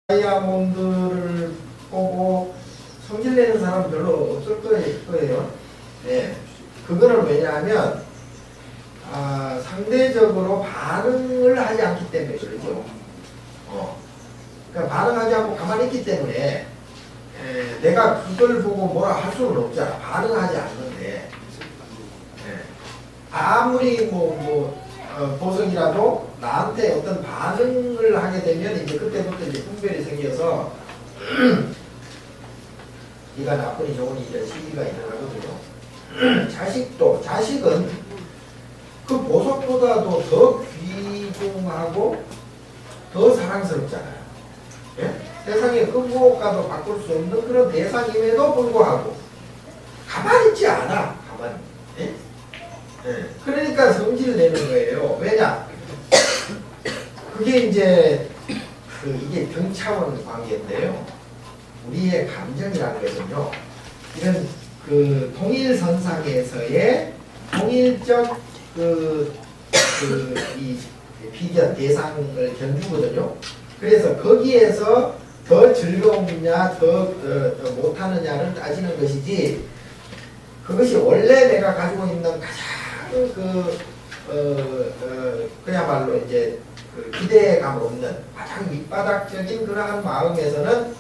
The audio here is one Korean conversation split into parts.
다이아몬드를 보고 성질 내는 사람 별로 없을 거예요. 네. 그거는 왜냐하면 상대적으로 반응을 하지 않기 때문에 그렇죠. 그러니까 반응하지 않고 가만히 있기 때문에 내가 그걸 보고 뭐라 할 수는 없잖아. 반응하지 않는데 아무리 보석이라도 나한테 어떤 반응을 하게 되면 이제 그때부터 이제 분별이 생겨서 네가 나쁘니 좋으니 이런 시기가 일어나거든요. 자식은 그 보석보다도 더 귀중하고 더 사랑스럽잖아요. 예? 세상에 그 무엇과도 바꿀 수 없는 그런 대상임에도 불구하고 가만히 있지 않아. 가만히. 예? 예. 그러니까 성질 내는 거예요. 왜냐? 그게 이제 이게 등차원 관계인데요. 우리의 감정이라는 것은요. 이런 통일선상에서의 통일적 이 비견 대상을 견주거든요. 그래서 거기에서 더 즐거우냐 더 못하느냐를 따지는 것이지, 그것이 원래 내가 가지고 있는 가장 그야말로 이제 기대감 없는 가장 밑바닥적인 그러한 마음에서는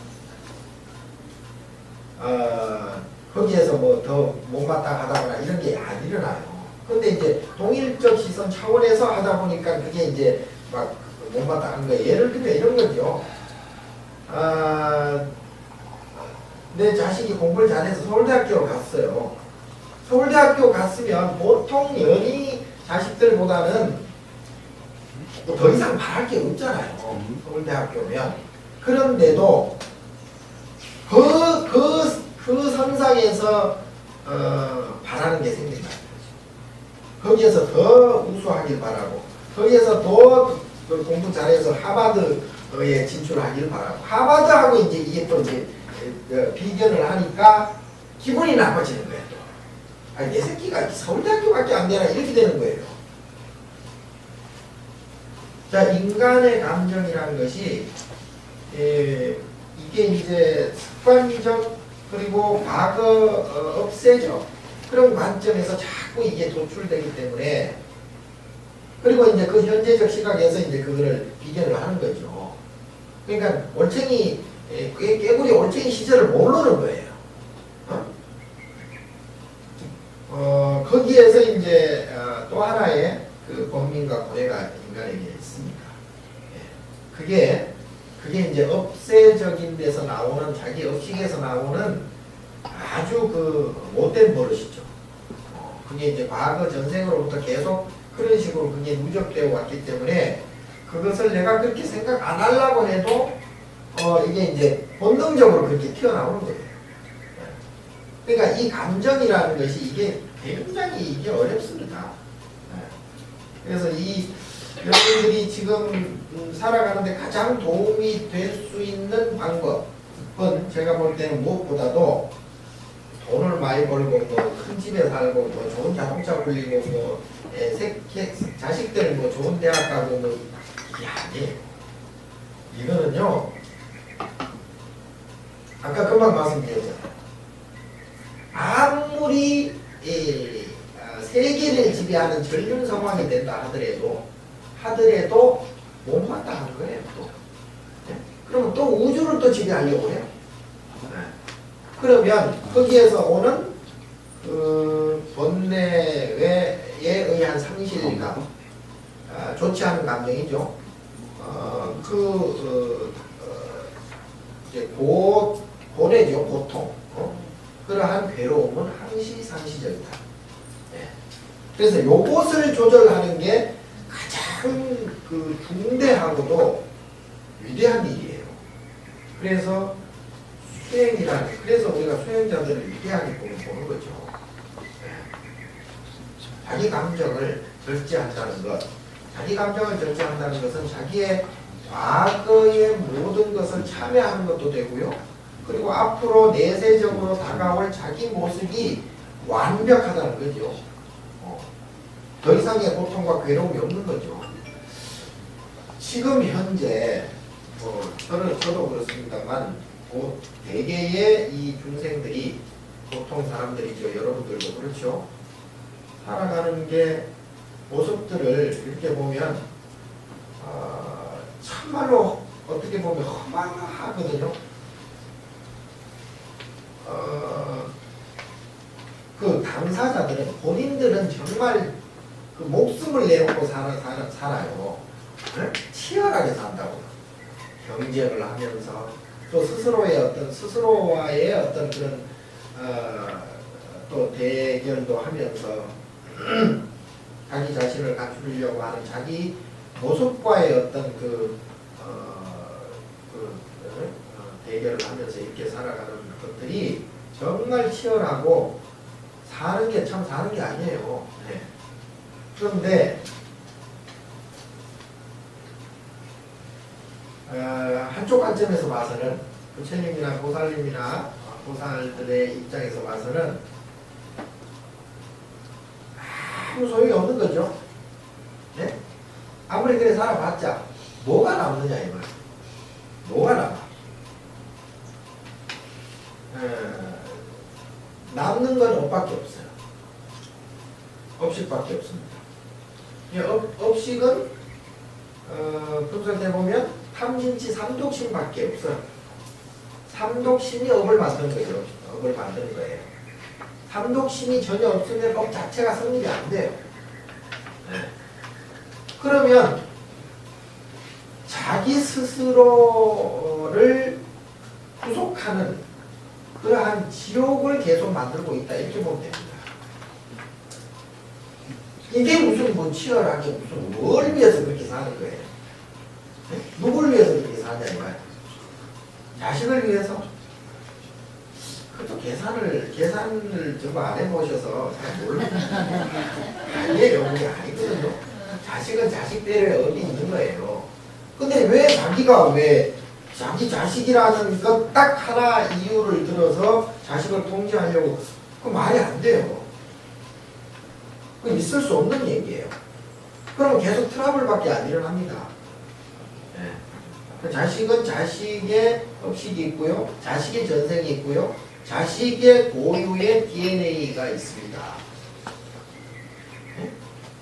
거기에서 뭐 더 못마땅하다거나 이런 게 안 일어나요. 근데 이제 동일적 시선 차원에서 하다 보니까 그게 이제 막 못마땅한 거예요. 예를 들면 이런 거죠. 내 자식이 공부를 잘해서 서울대학교로 갔어요. 서울대학교 갔으면 보통 연희 자식들보다는 뭐 더 이상 바랄 게 없잖아요. 서울대학교면. 그런데도 그 선상에서 바라는 게 생긴다. 거기에서 더 우수하길 바라고, 거기에서 더 공부 잘해서 하버드에 진출하길 바라고, 하버드하고 이제 이게 또 이제 비견을 하니까 기분이 나빠지는 거예요. 아니, 내 새끼가 서울대학교밖에 안 되나 이렇게 되는 거예요. 자, 인간의 감정이라는 것이 이게 이제 습관적 그리고 과거 없애적 그런 관점에서 자꾸 이게 도출되기 때문에, 그리고 이제 그 현재적 시각에서 이제 그거를 비견을 하는 거죠. 그러니까 깨구리 올챙이 시절을 모르는 거예요. 거기에서 이제 또 하나의 그 본민과 고뇌가 인간에게 있습니다. 그게 이제 업세적인 데서 나오는, 자기 업식에서 나오는 아주 못된 버릇이죠. 그게 이제 과거 전생으로부터 계속 그런 식으로 그게 누적되어 왔기 때문에 그것을 내가 그렇게 생각 안 하려고 해도 이게 이제 본능적으로 그렇게 튀어나오는 거예요. 그러니까 이 감정이라는 것이 이게 굉장히 이게 어렵습니다. 그래서 여러분들이 지금 살아가는데 가장 도움이 될 수 있는 방법은 제가 볼 때는 무엇보다도 돈을 많이 벌고 큰 집에 살고 좋은 자동차 굴리고 자식들 좋은 대학 가고 이게 아니에요. 이거는요, 아까 금방 말씀드렸잖아요. 아무리 세계를 지배하는 전륜 상황이 된다 하더라도 못마땅한 거예요. 또. 그러면 또 우주를 또 지배하려고 해요. 그러면 거기에서 오는 본내에 의한 상실감, 좋지 않은 감정이죠. 이제 고뇌죠, 고통. 그러한 괴로움은 항시 상시적이다. 그래서 요것을 조절하는 게 가장 중대하고도 위대한 일이에요. 그래서 그래서 우리가 수행자들을 위대하게 보는 거죠. 자기 감정을 절제한다는 것, 자기 감정을 절제한다는 것은 자기의 과거의 모든 것을 참여하는 것도 되고요. 그리고 앞으로 내세적으로 다가올 자기 모습이 완벽하다는 거죠. 더 이상의 고통과 괴로움이 없는 거죠. 지금 현재 저도 그렇습니다만 대개의 이 중생들이 보통 사람들이죠. 여러분들도 그렇죠. 살아가는 게 모습들을 이렇게 보면 참말로 어떻게 보면 허망하거든요. 그 당사자들은 본인들은 정말 그 목숨을 내놓고 살아요. 네? 치열하게 산다고. 경쟁을 하면서 또 스스로와의 어떤 그런 또 대결도 하면서 자기 자신을 갖추려고 하는 자기 모습과의 어떤 대결을 하면서 이렇게 살아가는 것들이 정말 치열하고 사는 게 참 사는 게 아니에요. 네. 그런데 한쪽 관점에서 봐서는 부처님이나 보살님이나 보살들의 입장에서 봐서는 아무 소용이 없는 거죠. 네? 아무리 그래 살아봤자 뭐가 남느냐 이 말. 뭐가 남아? 남는 건 업밖에 없어요. 업식밖에 없습니다. 업식은 분석해 보면 탐진치 삼독심밖에 없어요. 삼독심이 업을 만드는 거죠. 업을 만드는 거예요. 삼독심이 전혀 없으면 업 자체가 성립이 안 돼요. 네. 그러면 자기 스스로를 구속하는 그러한 지옥을 계속 만들고 있다 이렇게 보면 됩니다. 이게 무슨 뭐 치열하게 무슨 뭘 위해서 그렇게 사는 거예요? 네? 누굴 위해서 그렇게 사냐 이거야? 자식을 위해서? 그것도 계산을 좀 안 해보셔서 잘 모르는 아니에요. 그게 아니거든요. 자식은 자식대로의 업이 있는 거예요. 근데 왜 자기가 자기 자식이라는 것 딱 하나 이유를 들어서 자식을 통제하려고 그 말이 안 돼요. 그 있을 수 없는 얘기예요. 그러면 계속 트러블밖에 안 일어납니다. 네. 자식은 자식의 업식이 있고요. 자식의 전생이 있고요. 자식의 고유의 DNA가 있습니다. 네?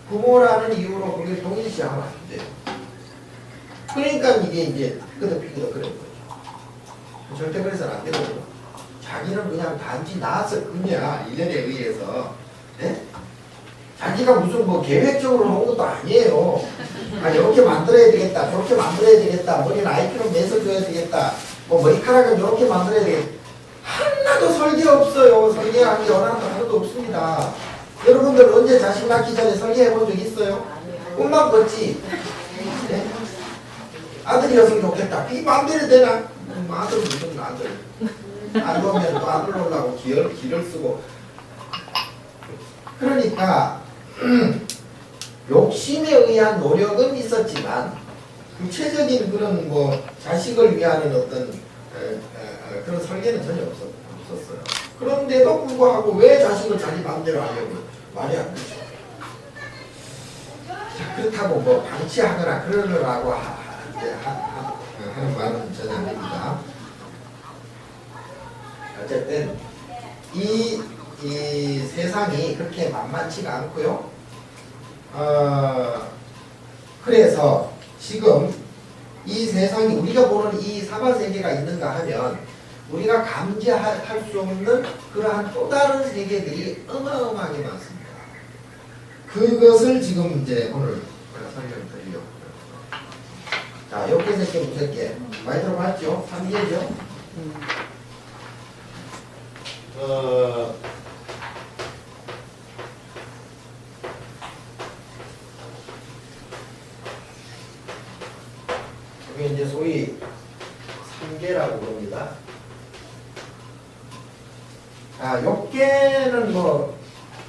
부모라는 이유로 그게 동일시하면 안 돼요. 그러니까 이게 이제 삐그덕삐그덕 그런 거죠. 절대 그래서는 안 되거든요. 자기는 그냥 단지 낳았을 뿐이야. 인연에 의해서. 네? 자기가 무슨 뭐 계획적으로 놓은 것도 아니에요. 이렇게 만들어야 되겠다. 저렇게 만들어야 되겠다. 머리는 IP로 매서줘야 되겠다. 뭐 머리카락은 이렇게 만들어야 되겠다. 하나도 설계 없어요. 설계하기 원하는 거 하나도 없습니다. 여러분들 언제 자식 낳기 전에 설계해 본 적 있어요? 꿈만 꿨지. 네? 아들이었으면 좋겠다. 이 마음대로 되나? 아들은 무슨 아들. 안 오면 또 아들 오려고 기를 쓰고. 그러니까 욕심에 의한 노력은 있었지만 구체적인 그런 뭐 자식을 위한 어떤 그런 설계는 전혀 없었어요. 그런데도 불구하고 왜 자식을 자기 마음대로 하려고 말이 안 되죠. 자, 그렇다고 뭐 방치하거나 그러려고 하는 말은 전혀 아닙니다. 어쨌든 이 세상이 그렇게 만만치가 않고요. 그래서 지금 이 세상이 우리가 보는 이 사바세계가 있는가 하면 우리가 감지할 수 없는 그러한 또 다른 세계들이 어마어마하게 많습니다. 그것을 지금 이제 오늘 설명드리려고. 자, 욕계, 색계, 무색계 많이 들어봤죠? 3개죠? 이게 이제 소위 3계라고 부릅니다. 자, 욕계는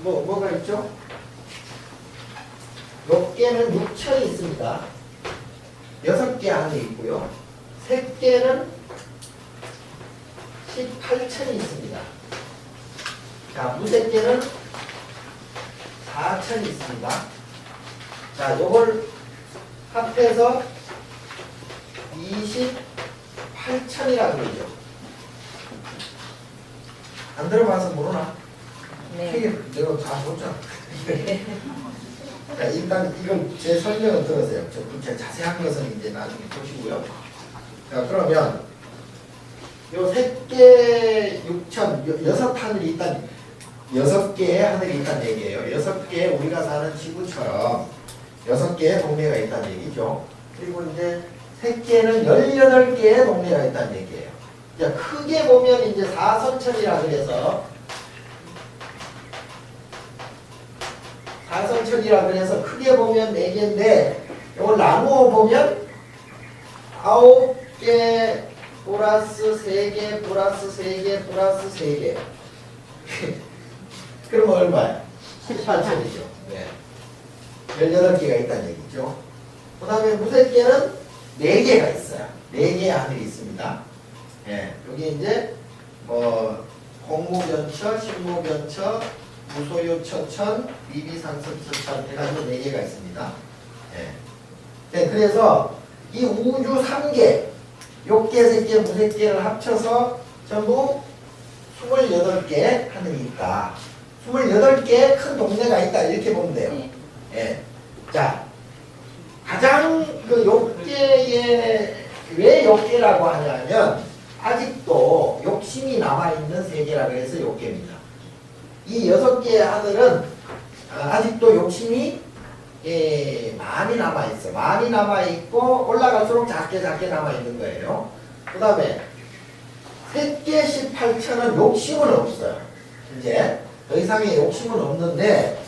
뭐가 있죠? 욕계는 6천이 있습니다. 6개 안에 있고요. 색계는 18천이 있습니다. 자, 무색계는 4천이 있습니다. 자, 요걸 합해서 8천이라 그러죠. 안 들어봐서 모르나? 네. 내가 다 줬잖아. 자, 일단 이걸 제 설명을 들으세요. 저 자세한 것은 이제 나중에 보시고요. 자, 그러면 요 3개 6천, 6하늘이 있단, 6개의 하늘이 있다는 얘기예요. 6개 우리가 사는 지구처럼 6개의 동네가 있다는 얘기죠. 그리고 이제 3개는 18개의 동네가 있다는 얘기예요. 자, 크게 보면 이제 4선천이라 그래서 4선천이라 그래서 크게 보면 4개인데 이걸 나누어 보면 9개 플러스 3개 플러스 3개 플러스 3개 그러면 얼마야? 18천이죠. 네. 18개가 있다는 얘기죠. 그 다음에 무색계는 4개가 있어요. 4개의 하늘이 있습니다. 예, 여기 이제 공무변처, 신무변처, 무소유처천, 미비상선처천 해가지고 4개가 있습니다. 예. 네, 그래서 이 우주 3개, 욕계, 색계, 무색계를 합쳐서 전부 28개 하늘이 있다. 28개의 큰 동네가 있다. 이렇게 보면 돼요. 예. 자, 가장 그 욕계의, 왜 욕계라고 하냐면, 아직도 욕심이 남아있는 세계라 그래서 욕계입니다. 이 6개의 하늘은 아직도 욕심이 많이 남아있어. 많이 남아있고 올라갈수록 작게 남아있는 거예요. 그 다음에 3개 18천은 욕심은 없어요. 이제 더 이상의 욕심은 없는데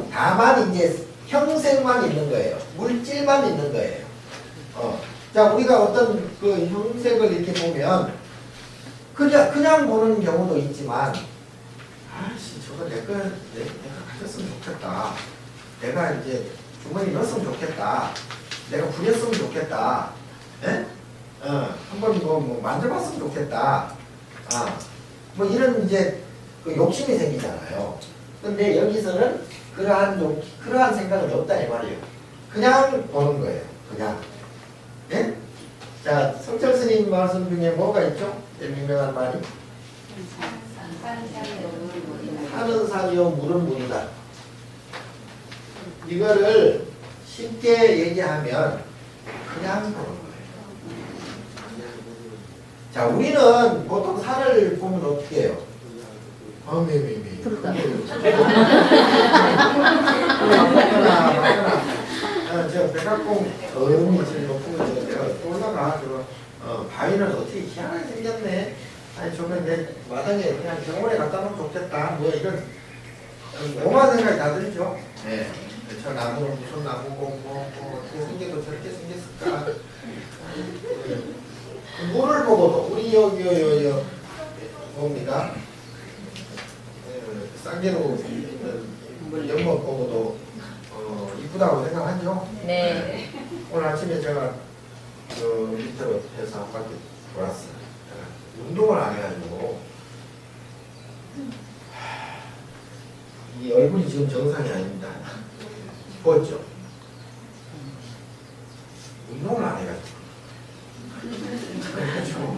다만 이제 형색만 있는 거예요. 물질만 있는 거예요. 자, 우리가 어떤 그 형색을 이렇게 보면 그냥 보는 경우도 있지만, 아씨, 저거 내가 가졌으면 좋겠다. 내가 이제 주머니 넣었으면 좋겠다. 내가 부렸으면 좋겠다. 예? 한번 뭐 만져봤으면 좋겠다. 뭐 이런 이제 그 욕심이 생기잖아요. 근데 여기서는 그러한 생각은 없다 이 말이에요. 그냥 보는 거예요. 그냥. 예? 자, 성철 스님 말씀 중에 뭐가 있죠? 제일 유명한 말이? 산은 산이요 물은 물이다. 이거를 쉽게 얘기하면 그냥 보는 거예요. 자, 우리는 보통 산을 보면 어떻게 해요? 매매매. 저 백악공 어음이 제일 높은 거 내가 올라가. 바위는 어떻게 희한하게 생겼네. 아니, 저거 내 마당에 그냥 정원에 갖다 놓으면 좋겠다. 뭐 이런 오만 생각이 다 들죠. 네. 저 나무는 무슨 나무고 어떻게 생겨도 저렇게 생겼을까. 물을 보고도 우리 여기 뭡니까? 쌍계로 연못 보고도 이쁘다고 생각하죠? 네. 오늘 아침에 제가 밑으로 해서 한 바퀴 돌았어요. 운동을 안 해가지고 이 얼굴이 지금 정상이 아닙니다. 보였죠? 운동을 안 해가지고 그래가지고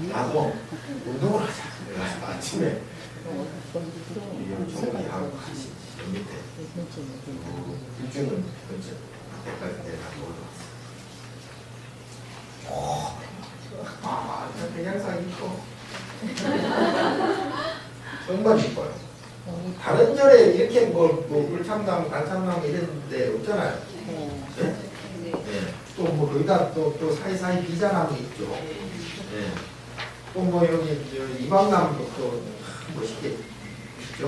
나도 운동을 하자. 그래서 아침에 정리하고 같이 밑에 일주는 근처 앞에까지 내가 올라왔어. 백양상 있고 정말 이뻐요. 다른 절에 이렇게 뭐 물참나무, 단참나무 이런 데 없잖아요. 네? 네. 또 뭐 거기다 또 사이사이 비자나무 있죠. 네. 또 뭐 여기 이방나무도 또 멋있게 있죠.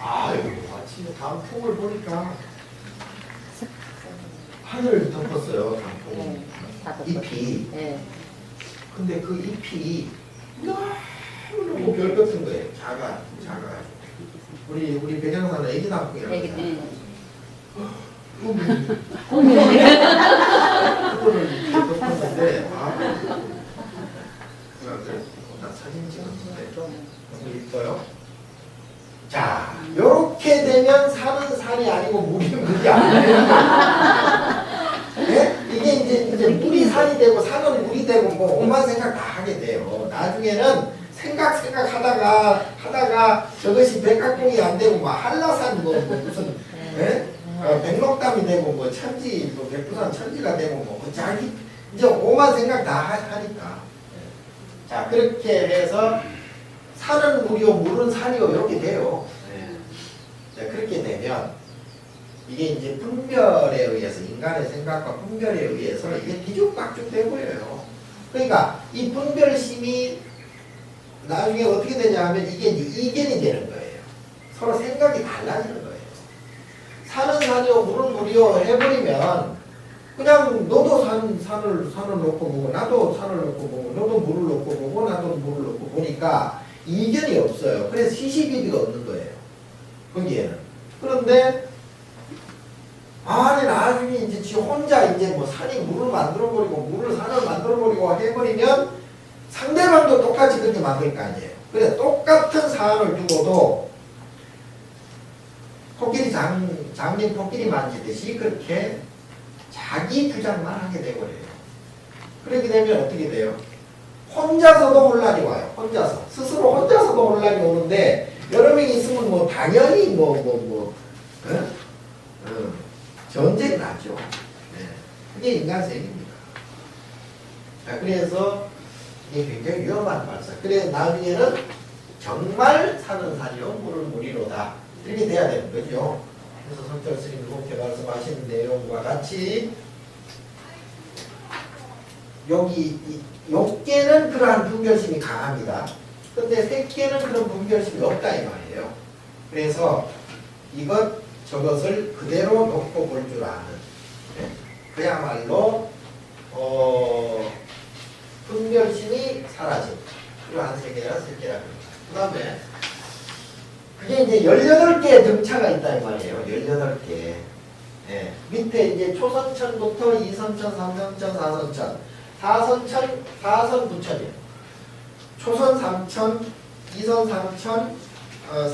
아유, 아침에 단풍을 보니까 하늘 덮었어요. 단풍 잎이. 근데 그 잎이 너무 별 같은 거예요. 작아가지고. 우리 백양사는 애기 단풍이라고 해요. 그거를 덮었는데 나 사진 찍었는데 너무 이뻐요. 자, 요렇게 되면 산은 산이 아니고 물이 아니에요. 네? 이게 이제 물이 산이 되고 산은 물이 되고 그냥 뭐 오만 생각 다 하게 돼요. 나중에는 생각하다가 저것이 백각공이 안 되고 뭐 한라산 뭐 무슨 백록담이 되고 뭐 천지 뭐 백두산 천지가 되고 뭐 자기 이제 오만 생각 다 하니까. 자 그렇게 해서 산은 물이요 물은 산이요 이렇게 돼요. 자, 그렇게 되면 이게 이제 분별에 의해서 인간의 생각과 분별에 의해서 이게 뒤죽박죽 되고요. 그러니까 이 분별심이 나중에 어떻게 되냐 하면 이게 이제 이견이 되는 거예요. 서로 생각이 달라지는 거예요. 산은 산이요 물은 물이요 해버리면 그냥 너도 산을 놓고 보고 나도 산을 놓고 보고 너도 물을 놓고 보고 나도 물을 놓고 보니까 이견이 없어요. 그래서 시시비비가 없는 거예요. 거기에는. 그런데 아니 나중에 이제 지 혼자 이제 뭐 산이 물을 만들어버리고 물을 산을 만들어버리고 해버리면 상대방도 똑같이 그렇게 만들 거 아니에요. 그래서 똑같은 사안을 두고도 장님 코끼리 만지듯이 그렇게 자기 주장만 하게 되버려요. 그렇게 되면 어떻게 돼요? 혼자서도 혼란이 와요. 스스로 혼자서도 혼란이 오는데 여러 명이 있으면 뭐 당연히 전쟁이 나죠. 그게 인간생입니다. 그래서 이게 굉장히 위험한 발상. 그래서 나중에는 정말 산은 산이요 물은 물이로다 이렇게 돼야 되는 거죠. 그래서 성철 스님이 그렇게 말씀하신 내용과 같이 여기 욕계는 그러한 분별심이 강합니다. 근데 색계는 그런 분별심이 없다 이 말이에요. 그래서 저것을 그대로 놓고 볼 줄 아는 그야말로 분별심이 사라진 그러한 세계라 색계라 합니다. 그 다음에 그게 이제 18개의 등차가 있다 이 말이에요. 18개. 밑에 이제 초선천부터 이선천, 삼선천, 사선천. 사선 9천이에요. 초선 3천, 이선 3천,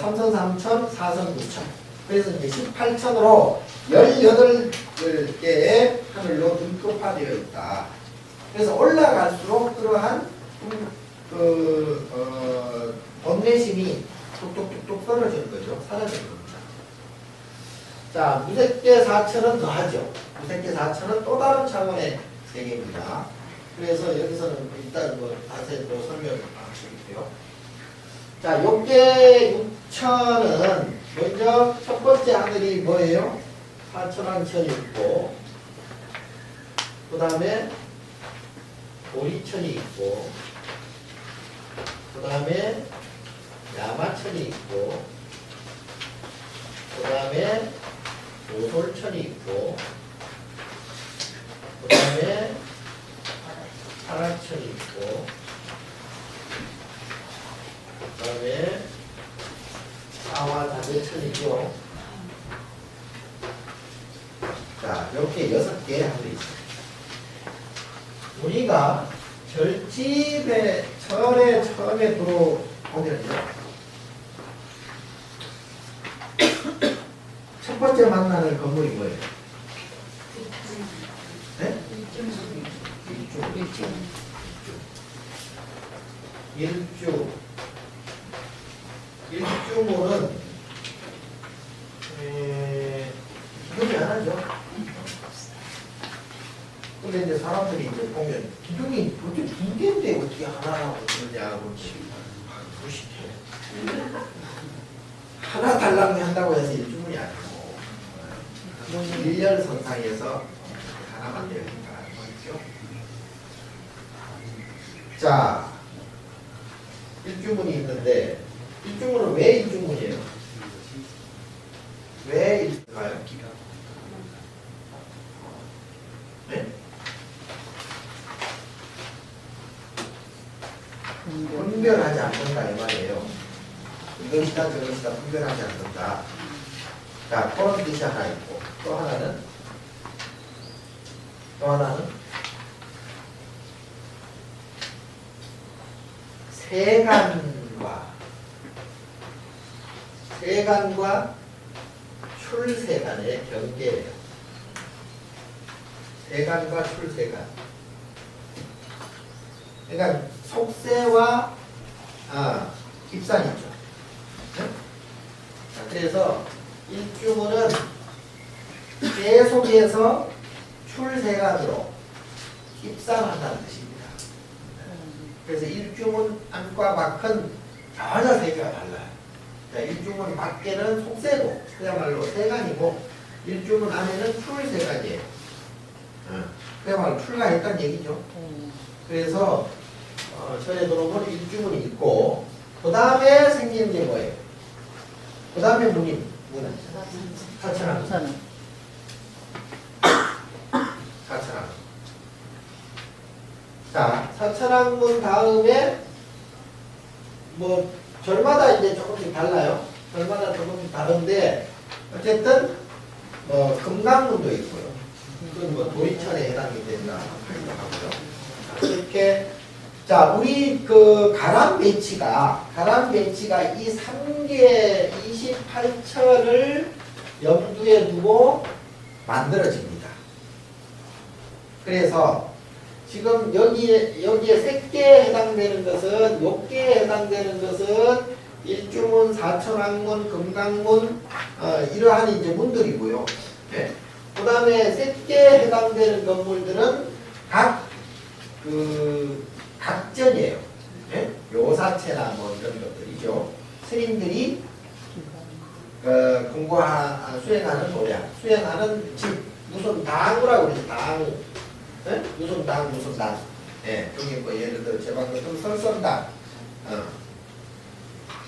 삼선 3천, 사선 9천. 그래서 이제 18천으로 18개의 하늘로 등급화되어 있다. 그래서 올라갈수록 그러한 번뇌심이 뚝뚝뚝뚝 떨어지는 거죠. 사라지는 겁니다. 자, 무색계 4천은 더하죠. 무색계 4천은 또 다른 차원의 세계입니다. 그래서 여기서는 일단 뭐 자세히로 설명을 드릴게요. 자, 욕계 6천은 먼저 첫 번째 하늘이 뭐예요? 사천왕천이 있고, 그 다음에 오리천이 있고, 그 다음에 야마천이 있고, 그 다음에 오솔천이 있고, 그 다음에 하라천이 있고, 그 다음에 사화자재천이죠. 자, 이렇게 6개 하늘이 있습니다. 우리가 절에 처음에 들어오면요. 첫 번째 만나는 건물이 뭐예요? 네? 일주문은 기둥이 하나죠. 근데 이제 사람들이 이제 보면 기둥이 도대체 2개인데 어떻게 하나라고 그러냐고 무식해. 하나 달라고 한다고 해서 일주문이 아니고 일렬선상에서 하나만 되니까 뭐죠? 자, 일주문이 있는데 일주문은 왜 일주문이에요? 왜 일주문일까요? 네? 분별하지 않는다 이 말이에요. 이것이다 저것이다 분별하지 않는다. 자, 그런 뜻이 하나 있고 또 하나는 세간과 출세간의 경계예요. 세간과 출세간. 그러니까 속세와 입산이죠. 네? 자, 그래서 일주문은 계속해서 출세간으로 입산한다는 뜻입니다. 그래서 일주문 안과 밖은 전혀 세계가 달라요. 자, 일주문 밖에는 속세고 그야말로 세간이고 일주문 안에는 출세간이에요. 그야말로 출가했다는 얘기죠. 그래서 전에 들어보면 일주문이 있고 그 다음에 생기는 게 뭐예요? 그 다음에 문은 사천왕. 사천왕. 자, 사천왕문 다음에 뭐 절마다 이제 조금씩 달라요. 절마다 조금씩 다른데 어쨌든 금강문도 있고요. 그건 뭐 도리천에 해당이 된다 하고요. 이렇게 자, 우리 그 가람 배치가 이 3개 28철을 염두에 두고 만들어집니다. 그래서 지금 여기에 색계에 해당되는 것은 욕계에 해당되는 것은 일주문, 사천왕문, 금강문 이러한 이제 문들이고요. 네. 그 다음에 색계에 해당되는 건물들은 각전이에요. 네? 요사체나 뭐 이런 것들이죠. 스님들이 수행하는 도량, 수행하는 집, 무슨 당구라고 그러죠. 당구. 네? 무슨 당. 네. 여기 뭐 예를 들어 제방 같은 설선당.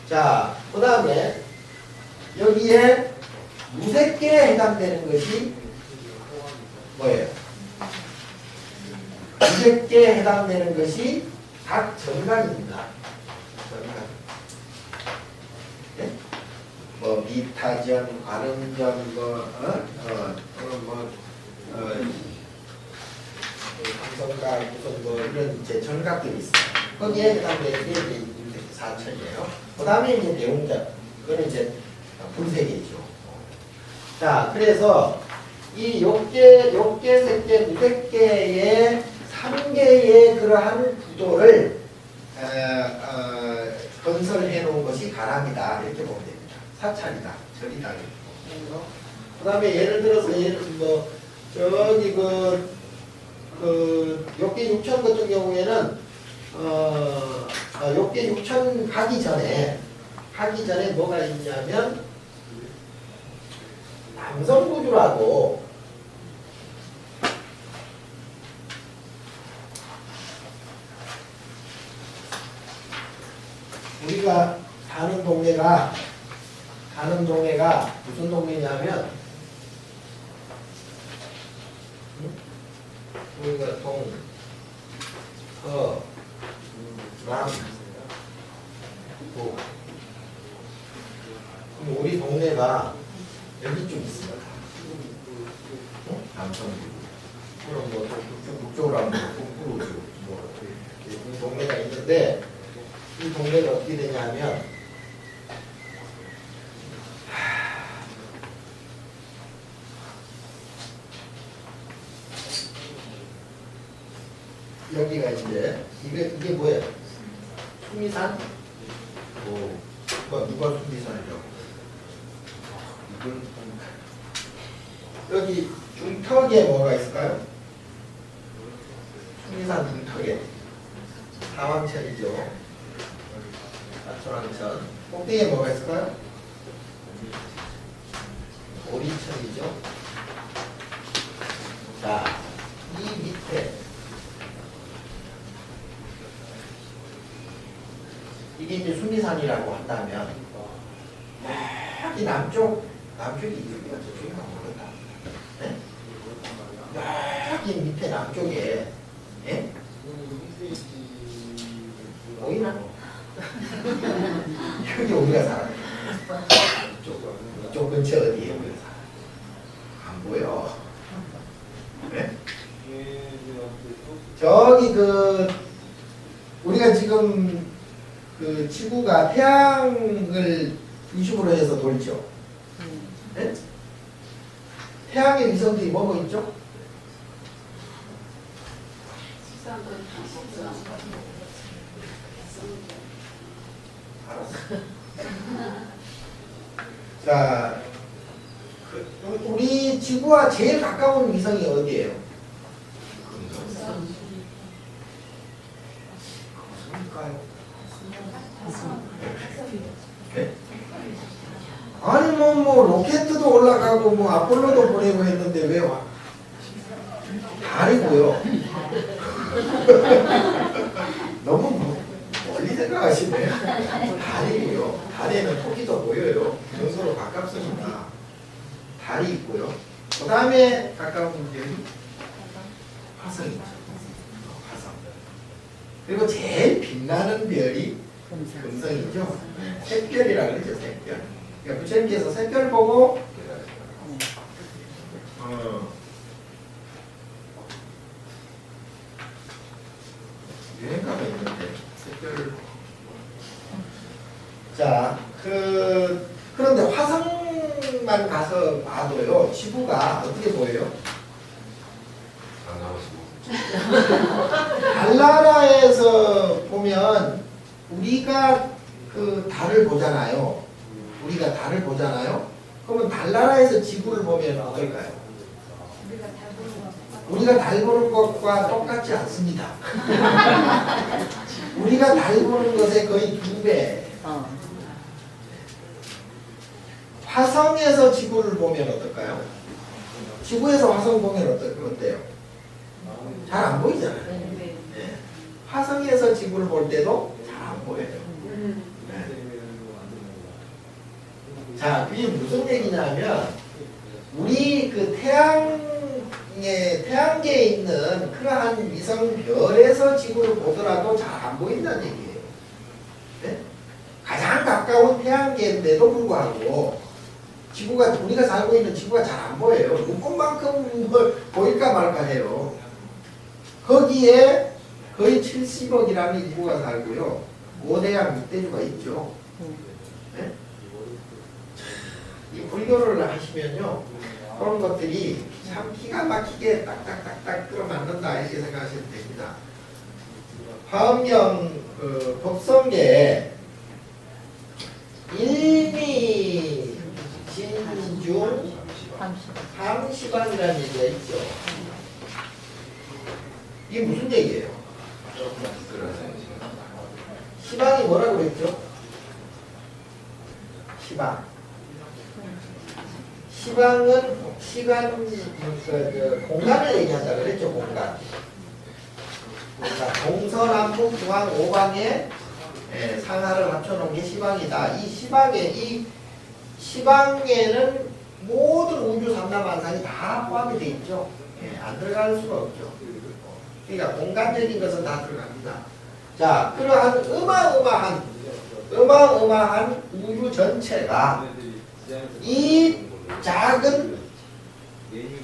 자, 그 다음에 여기에 무색계에 해당되는 것이 뭐예요? 무색계에 해당되는 것이 각 정강입니다. 정강. 네? 뭐 미타전, 관음전, 감성각, 무슨 뭐 이런 이제 정각들이 있어요. 거기에 해당되는 게 이제 사천이에요. 그 다음에 이제 대웅전, 그거는 이제 불색이죠. 자, 그래서 이 욕계, 색계, 무색계의 3개의 그러한 구도를 건설해 놓은 것이 가람이다 이렇게 보면 됩니다. 사찰이다, 절이다. 그 다음에 예를 들어서 저기 욕계 6천 같은 경우에는 욕계 6천 가기 전에 뭐가 있냐면 남성구주라고 우리가 사는 동네가 무슨 동네냐면 우리가 그럼 우리 동네가 여기 좀 있습니다. 남성구. 그럼 뭐 북쪽으로 하면 북부로 이 동네가 있는데 이 동네가 어떻게 되냐면 여기가 이제 이게 뭐예요? 수미산? 누가 수미산이라고? 여기 중턱에 뭐가 있을까요? 수미산 중턱에 사왕천이죠. 사천왕천. 꼭대기에 뭐가 있을까요? 오리천이죠. 자, 이 밑에 이게 이제 수미산이라고 한다면 여기 남쪽이 이쪽이야 저쪽이가 모르겠다. 네? 여기 밑에 남쪽에 예? 보이나? 여기 우리가 살아요. 이쪽 근처 어디에 우리가 살아요? 안 보여. 네? 저기 우리가 지금 지구가 태양을 중심으로 해서 돌죠. 네? 태양의 위성들이 뭐뭐 있죠? 알았어. 자, 우리 지구와 제일 가까운 위성이 어디예요? 무슨일까요? 네? 아니 뭐 로켓도 올라가고 뭐 아폴로도 보내고 했는데 왜 와? 달이고요. 너무 멀리 생각하시네요. 달이고요. 달에는 토끼도 보여요. 그 정도로 가깝습니다. 달이 있고요. 그 다음에 가까운 별이 화성이죠. 화성. 그리고 제일 빛나는 별이 금성이죠. 샛별이라 그러죠. 샛별. 그러니까 부처님께서 샛별 보고 유행가가 있는데 샛별을 자, 그런데 화성만 가서 봐도요, 지구가 어떻게 보여요? 달나라에서 보면 우리가 그 달을 보잖아요. 우리가 달을 보잖아요. 그러면 달나라에서 지구를 보면 어떨까요? 우리가 달 보는 것과 똑같지 않습니다. 우리가 달 보는 것의 거의 2배. 화성에서 지구를 보면 어떨까요? 지구에서 화성 보면 어때요? 잘 안 보이잖아요. 네. 화성에서 지구를 볼 때도 잘 안 보여요. 네. 자, 그게 무슨 얘기냐면 우리 그 태양계에 있는 그러한 위성별에서 지구를 보더라도 잘 안 보인다는 얘기예요. 네? 가장 가까운 태양계인데도 불구하고 지구가 우리가 살고 있는 지구가 잘 안 보여요. 눈곱만큼 보일까 말까 해요. 거기에 거의 70억이라는 인구가 살고요. 5대양 늑대주가 있죠. 네? 이 불교를 하시면요, 그런 것들이 참 기가 막히게 딱딱딱딱 끌어맞는다 이렇게 생각하시면 됩니다. 화엄경 그 법성계에 일미 진중 함시방이라는 얘기가 있죠. 이게 무슨 얘기예요? 시방이 뭐라고 그랬죠? 시방. 시방은 시간, 공간을 얘기한다 그랬죠, 공간. 그러니까 동서남북 중앙 오방에 상하를 합쳐놓은 게 시방이다. 이 시방에는 모든 우주 삼라만상이 다 포함이 돼 있죠. 안 들어갈 수가 없죠. 그러니까 공간적인 것은 다 들어갑니다. 자, 그러한 어마어마한 우주 전체가 이 작은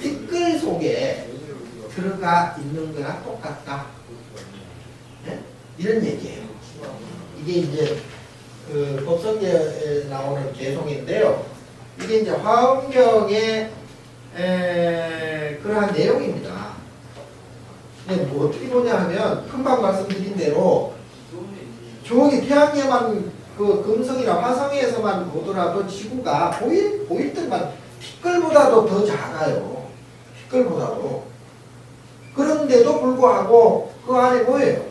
티끌 속에 들어가 있는 거랑 똑같다. 네? 이런 얘기예요. 이게 이제 그 법성계에 나오는 개송인데요. 이게 이제 화엄경의 그러한 내용입니다. 근데 뭐 어떻게 보냐 하면 금방 말씀드린 대로 저기 태양계만 그 금성이나 화성에서만 보더라도 지구가 보일 때만 티끌보다도 더 작아요. 티끌보다도. 그런데도 불구하고 그 안에 뭐예요?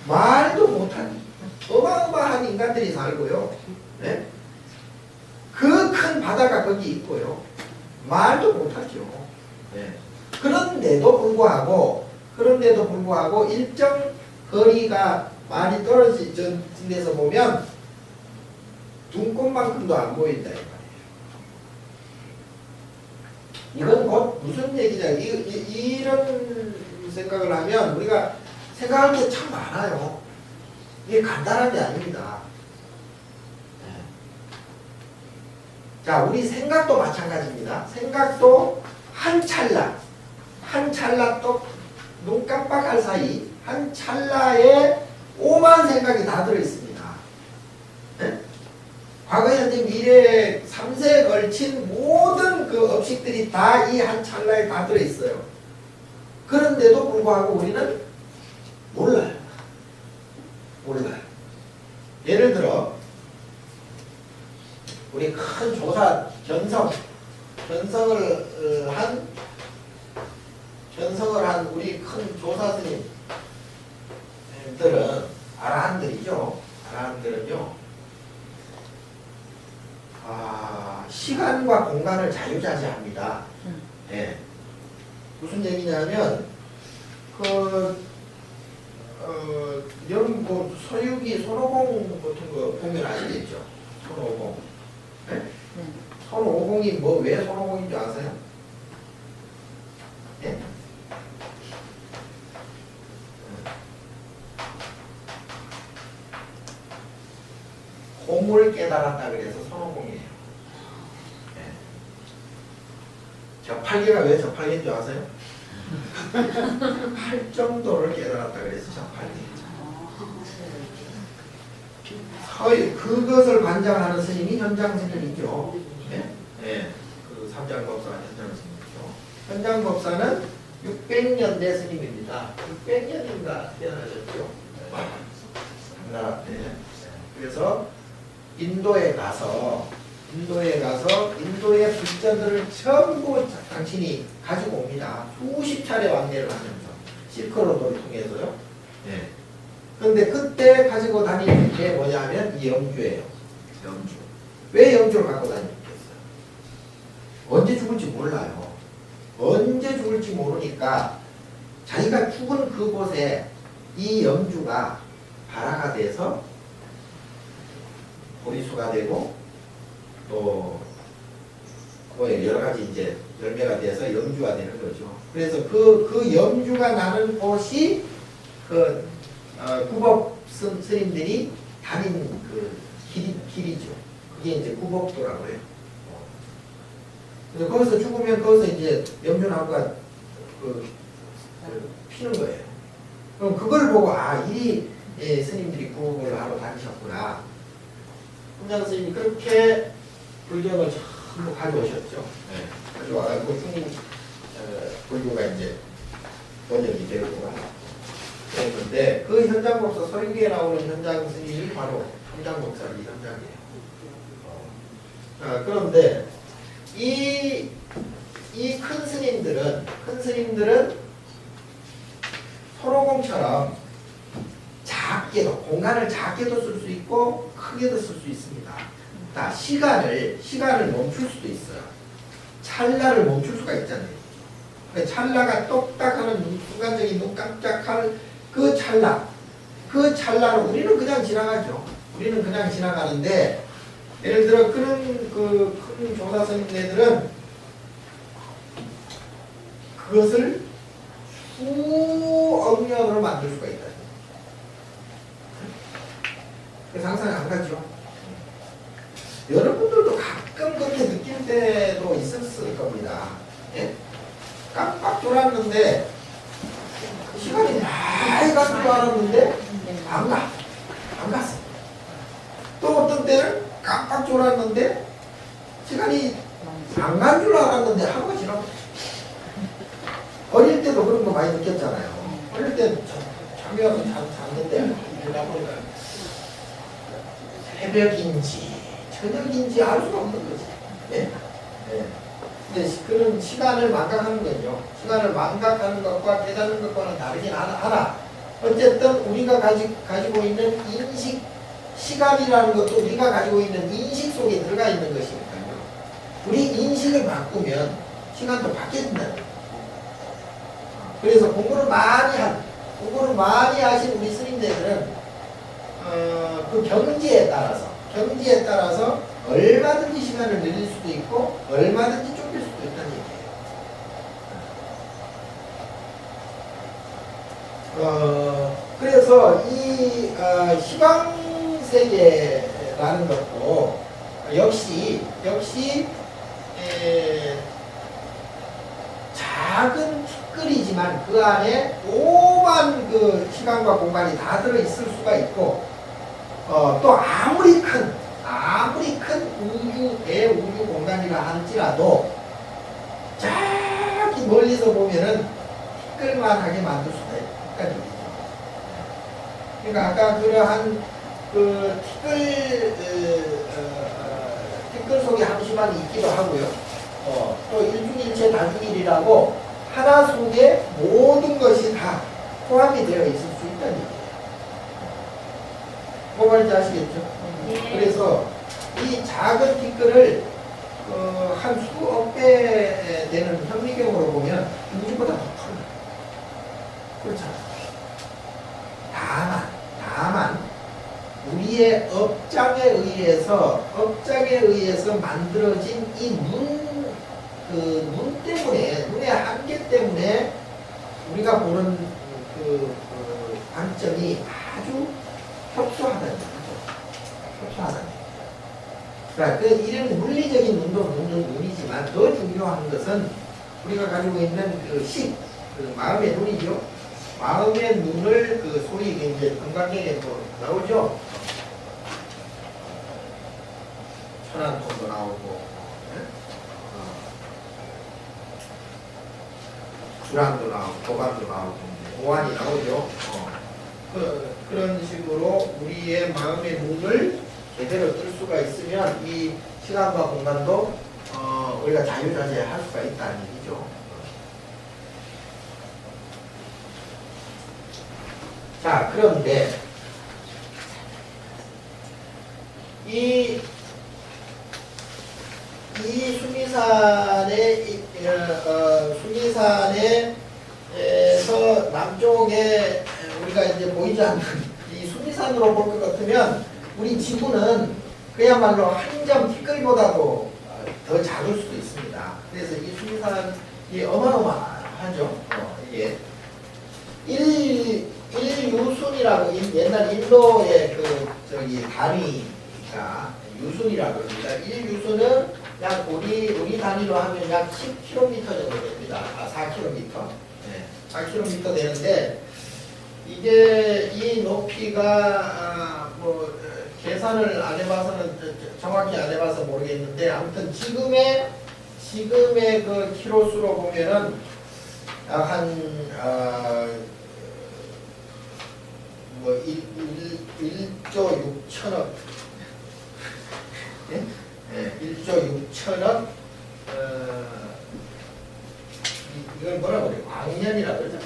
말도 못한 어마어마한 인간들이 살고요. 네? 그 큰 바다가 거기 있고요. 말도 못하죠. 네. 그런데도 불구하고 일정 거리가 많이 떨어진 데서 보면 눈곱만큼도 안 보인다 이 말이에요. 이건 곧 무슨 얘기냐? 이런 생각을 하면 우리가 생각할 게 참 많아요. 이게 간단한 게 아닙니다. 네. 자, 우리 생각도 마찬가지입니다. 생각도 한 찰나 또 눈 깜빡할 사이 한 찰나에 오만 생각이 다 들어있습니다. 네? 과거, 현재, 미래 3세에 걸친 모든 그 업식들이 다 이 한 찰나에 다 들어있어요. 그런데도 불구하고 우리는 몰라요. 몰라요. 예를 들어 우리 큰 조사 견성을 한 우리 큰 조사 스님들은 아라한들이죠. 아라한들은요. 시간과 공간을 자유자재합니다. 예. 무슨 얘기냐면 여러분 뭐 서유기 손오공 같은 거 보면 아시겠죠? 손오공. 예? 손오공이 뭐 왜 손오공인 줄 아세요? 예? 공을 깨달았다 그래서 손오공이에요. 예. 저팔계가 왜 저팔계인 줄 아세요? 할 정도를 깨달았다 그래서 저팔계. 그것을 관장하는 스님이 현장 스님이죠. 네? 네. 그 삼장법사가 현장 스님이죠. 현장 법사는 600년대 스님입니다. 600년인가 태어나셨죠. 당나라 때. 그래서 인도에 가서 인도의 불자들을 전부 당신이 가지고 옵니다. 수십 차례 왕래를 하면서 실크로드를 통해서요. 네. 그런데 그때 가지고 다니는 게 뭐냐면 이 염주예요. 염주. 왜 염주를 갖고 다니겠어요? 언제 죽을지 몰라요. 언제 죽을지 모르니까 자기가 죽은 그곳에 이 염주가 발화가 돼서 보리수가 되고 또 여러 가지 이제 열매가 돼서 염주가 되는 거죠. 그래서 그 염주가 나는 곳이 구법 스님들이 다닌 그 길이죠. 그게 이제 구법도라고 해요. 그래서 거기서 죽으면 거기서 이제 염주나무가 피는 거예요. 그럼 그걸 보고 이 스님들이 구법을 하러 다니셨구나. 훈장 스님이 그렇게 불경을 전부 가져오셨죠. 네. 가져와가지고 중국 불교가 이제 번역이 되고 그랬는데 그 현장법사 서유기에 나오는 현장 스님이 바로 현장법사의 현장이에요. 그런데 이 큰 스님들은 손오공처럼 작게도 공간을 작게도 쓸 수 있고 크게도 쓸 수 있습니다. 시간을 멈출 수도 있어요. 찰나를 멈출 수가 있잖아요. 찰나가 똑딱하는 순간적인 눈 깜짝할 그 찰나로 우리는 그냥 지나가죠. 우리는 그냥 지나가는데 예를 들어 그런 그 큰 조사 스님네들은 그것을 수억 년으로 만들 수가 있다. 상상이 안 가죠. 여러분들도 가끔 그렇게 느낄 때도 있었을 겁니다. 예? 깜빡 졸았는데 시간이 많이 간 줄 알았는데 안 갔어. 또 어떤 때는 깜빡 졸았는데 시간이 안 간 줄 알았는데 하루가 지나고. 어릴 때도 그런 거 많이 느꼈잖아요. 어릴 때 잠이 와서 잤는데 일어나 보니까 새벽인지 저녁인지 알 수가 없는 거지. 예? 예. 근데 그런 시간을 망각하는 거죠. 시간을 망각하는 것과 깨닫는 것과는 다르긴 하나. 어쨌든 우리가 가지고 있는 인식, 시간이라는 것도 우리가 가지고 있는 인식 속에 들어가 있는 것이니까요. 우리 인식을 바꾸면 시간도 바뀌어진다는 거예요. 그래서 공부를 많이 하신 우리 스님들은 그 경지에 따라서 얼마든지 시간을 늘릴 수도 있고 얼마든지 좁힐 수도 있다는 얘기예요. 그래서 이 시방세계라는 것도 역시 작은 티끌이지만 그 안에 오만 그 시간과 공간이 다 들어있을 수가 있고 또 아무리 큰 대우주 공간이라 할지라도 저기 멀리서 보면은 티끌만하게 만들 수가 있다는 얘기죠. 그러니까 아까 그러한 그 티끌 속에 함수만 있기도 하고요. 또 일중일체 다중일이라고 하나 속에 모든 것이 다 포함이 되어 있을 수 있다는 얘기예요. 뭐 말인지 아시겠죠? 네. 그래서 이 작은 티끌을 한 수억 배 되는 현미경으로 보면 우주보다 더 커요. 그렇잖아요. 다만 우리의 업장에 의해서 만들어진 이 눈 때문에, 눈의 한계 때문에 우리가 보는 그 관점이 아주 협소하다는 거죠. 협소하다는 거죠. 그러니까 이런 물리적인 눈도 눈이지만 더 중요한 것은 우리가 가지고 있는 그 마음의 눈이죠. 마음의 눈을 소위 이제 건강경에 나오죠. 천안통도 나오고, 주란도 나오고, 도반도 나오고, 오한이 나오죠. 그런 식으로 우리의 마음의 눈을 제대로 뜰 수가 있으면 이 시간과 공간도 우리가 자유자재할 수가 있다는 얘기죠. 자, 그런데 이 수미산에서 남쪽에 우리가 이제 보이지 않는 이 수미산으로 볼 것 같으면 우리 지구는 그야말로 한 점 티끌보다도 더 작을 수도 있습니다. 그래서 이 수미산이 어마어마하죠. 이게 일유순이라고 옛날 인도의 단위가 유순이라고 합니다. 1유순은 약 우리 단위로 하면 약 10km 정도 됩니다. 4km. 네, 4km 되는데 이게 이 높이가 계산을 안 해봐서는 정확히 안 해봐서 모르겠는데 아무튼 지금의 그 키로수로 보면은 약 한 1조 6천억. 네? 네, 1조 6천억 이걸 뭐라고 그래요? 광년이라고 그러죠.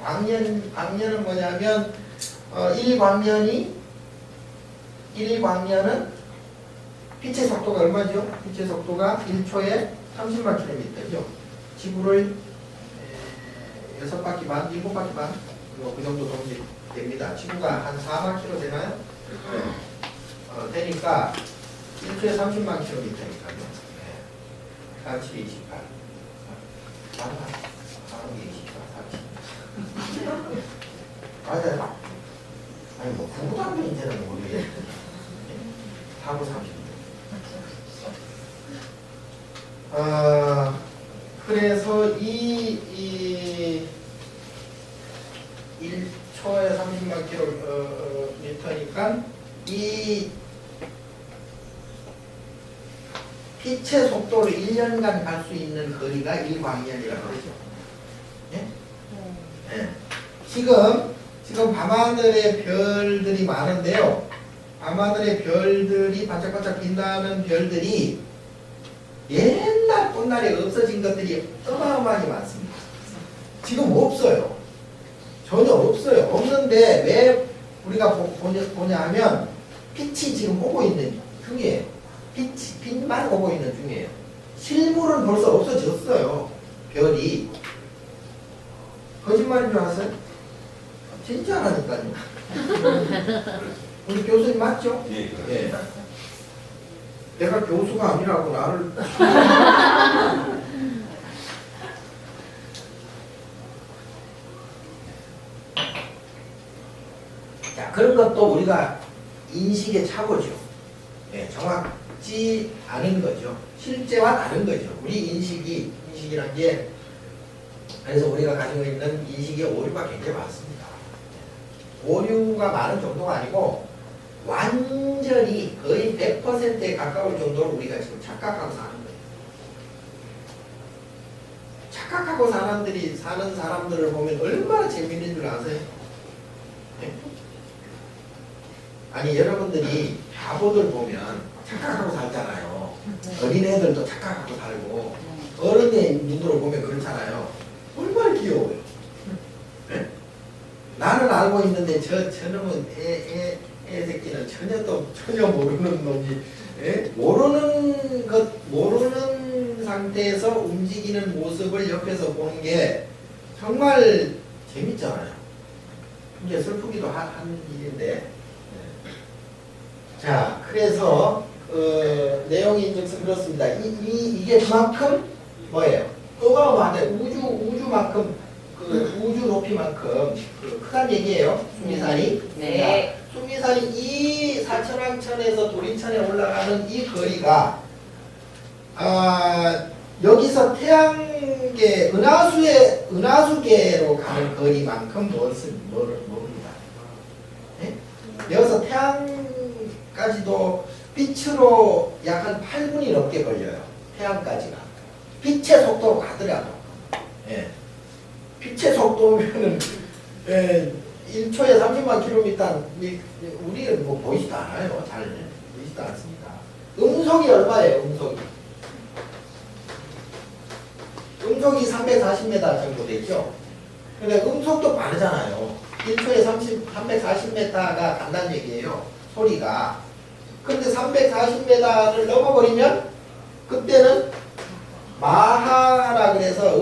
광년은 뭐냐면 1광년은 빛의 속도가 얼마죠? 빛의 속도가 1초에 30만 킬로미터죠. 지구를 6바퀴 반, 7바퀴 반, 그 정도 됩니다. 지구가 한 4만 킬로 되나요? 되니까 1초에 30만 킬로미터니까요. 47, 28. 4만 28, 30. 맞아요. 아니 구구단도 이제는 모르겠네. 4구 30. 그래서 이 1초에 30만 킬로미터니까 이 빛의 속도로 1년간 갈 수 있는 거리가 1광년이라고 그러죠. 예? 예. 지금 밤하늘에 별들이 많은데요. 밤하늘의 별들이 반짝반짝 빛나는 별들이 옛날 꽃날에 없어진 것들이 어마어마하게 많습니다. 지금 없어요. 전혀 없어요. 없는데 왜 우리가 보냐 하면 빛이 지금 오고 있는 중이에요. 빛만 오고 있는 중이에요. 실물은 벌써 없어졌어요. 별이. 거짓말인 줄 아세요? 진짜라니까요. 우리 교수님 맞죠? 예. 예. 내가 교수가 아니라고 나를 자, 그런 것도 우리가 인식의 착오죠. 예, 정확지 않은 거죠. 실제와 다른 거죠. 우리 인식이란 게 그래서 우리가 가지고 있는 인식의 오류가 굉장히 많습니다. 오류가 많은 정도가 아니고 완전히 거의 100%에 가까울 정도로 우리가 지금 착각하고 사는 거예요. 착각하고 사는 사람들을 보면 얼마나 재밌는 줄 아세요? 네? 아니 여러분들이 바보들 보면 착각하고 살잖아요. 어린애들도 착각하고 살고 어른의 눈으로 보면 그렇잖아요. 얼마나 귀여워요. 네? 나는 알고 있는데 저놈은 애 새끼는 전혀 모르는 놈이 모르는 상태에서 움직이는 모습을 옆에서 보는 게 정말 재밌잖아요. 이게 슬프기도 한 일인데. 자, 그래서 내용이 좀 그렇습니다. 이게 그만큼 뭐예요? 어마어마하다. 우주만큼 우주 높이만큼 크다는 얘기예요. 수미산이. 네. 수미산이 이 사천왕천에서 도린천에 올라가는 이 거리가 여기서 태양계 은하수계로 가는 거리만큼 모릅니다. 네? 여기서 태양까지도 빛으로 약 한 8분이 넘게 걸려요. 태양까지가. 빛의 속도로 가더라도. 예. 빛의 속도면은 1초에 30만 킬로미터 우리는 뭐 보이지도 않아요. 잘 보이지도 않습니다. 음속이 얼마예요? 음속이 340m 정도 되죠. 근데 음속도 빠르잖아요. 1초에 340m가 간다는 얘기예요. 소리가. 근데 340m를 넘어버리면 그때는 마하라 그래서